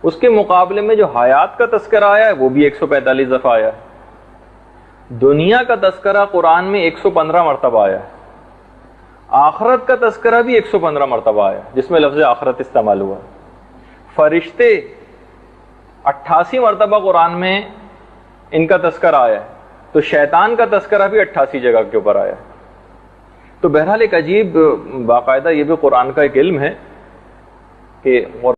اس کے مقابلے میں جو حیات کا تذکرہ آیا ہے وہ بھی 145 دفعہ آیا ہے. دنیا کا تذکرہ قرآن میں 115 مرتبہ آیا ہے. آخرت کا تذکرہ بھی 115 مرتبہ آیا جس میں لفظ آخرت استعمال ہوا. فرشتے 88 مرتبہ قرآن میں ان کا تذکرہ آیا ہے. تو شیطان کا تذکرہ بھی 88 جگہ کے اوپر آیا ہے. تو بہرحال ایک عجیب باقاعدہ یہ بھی قرآن کا ایک علم ہے کہ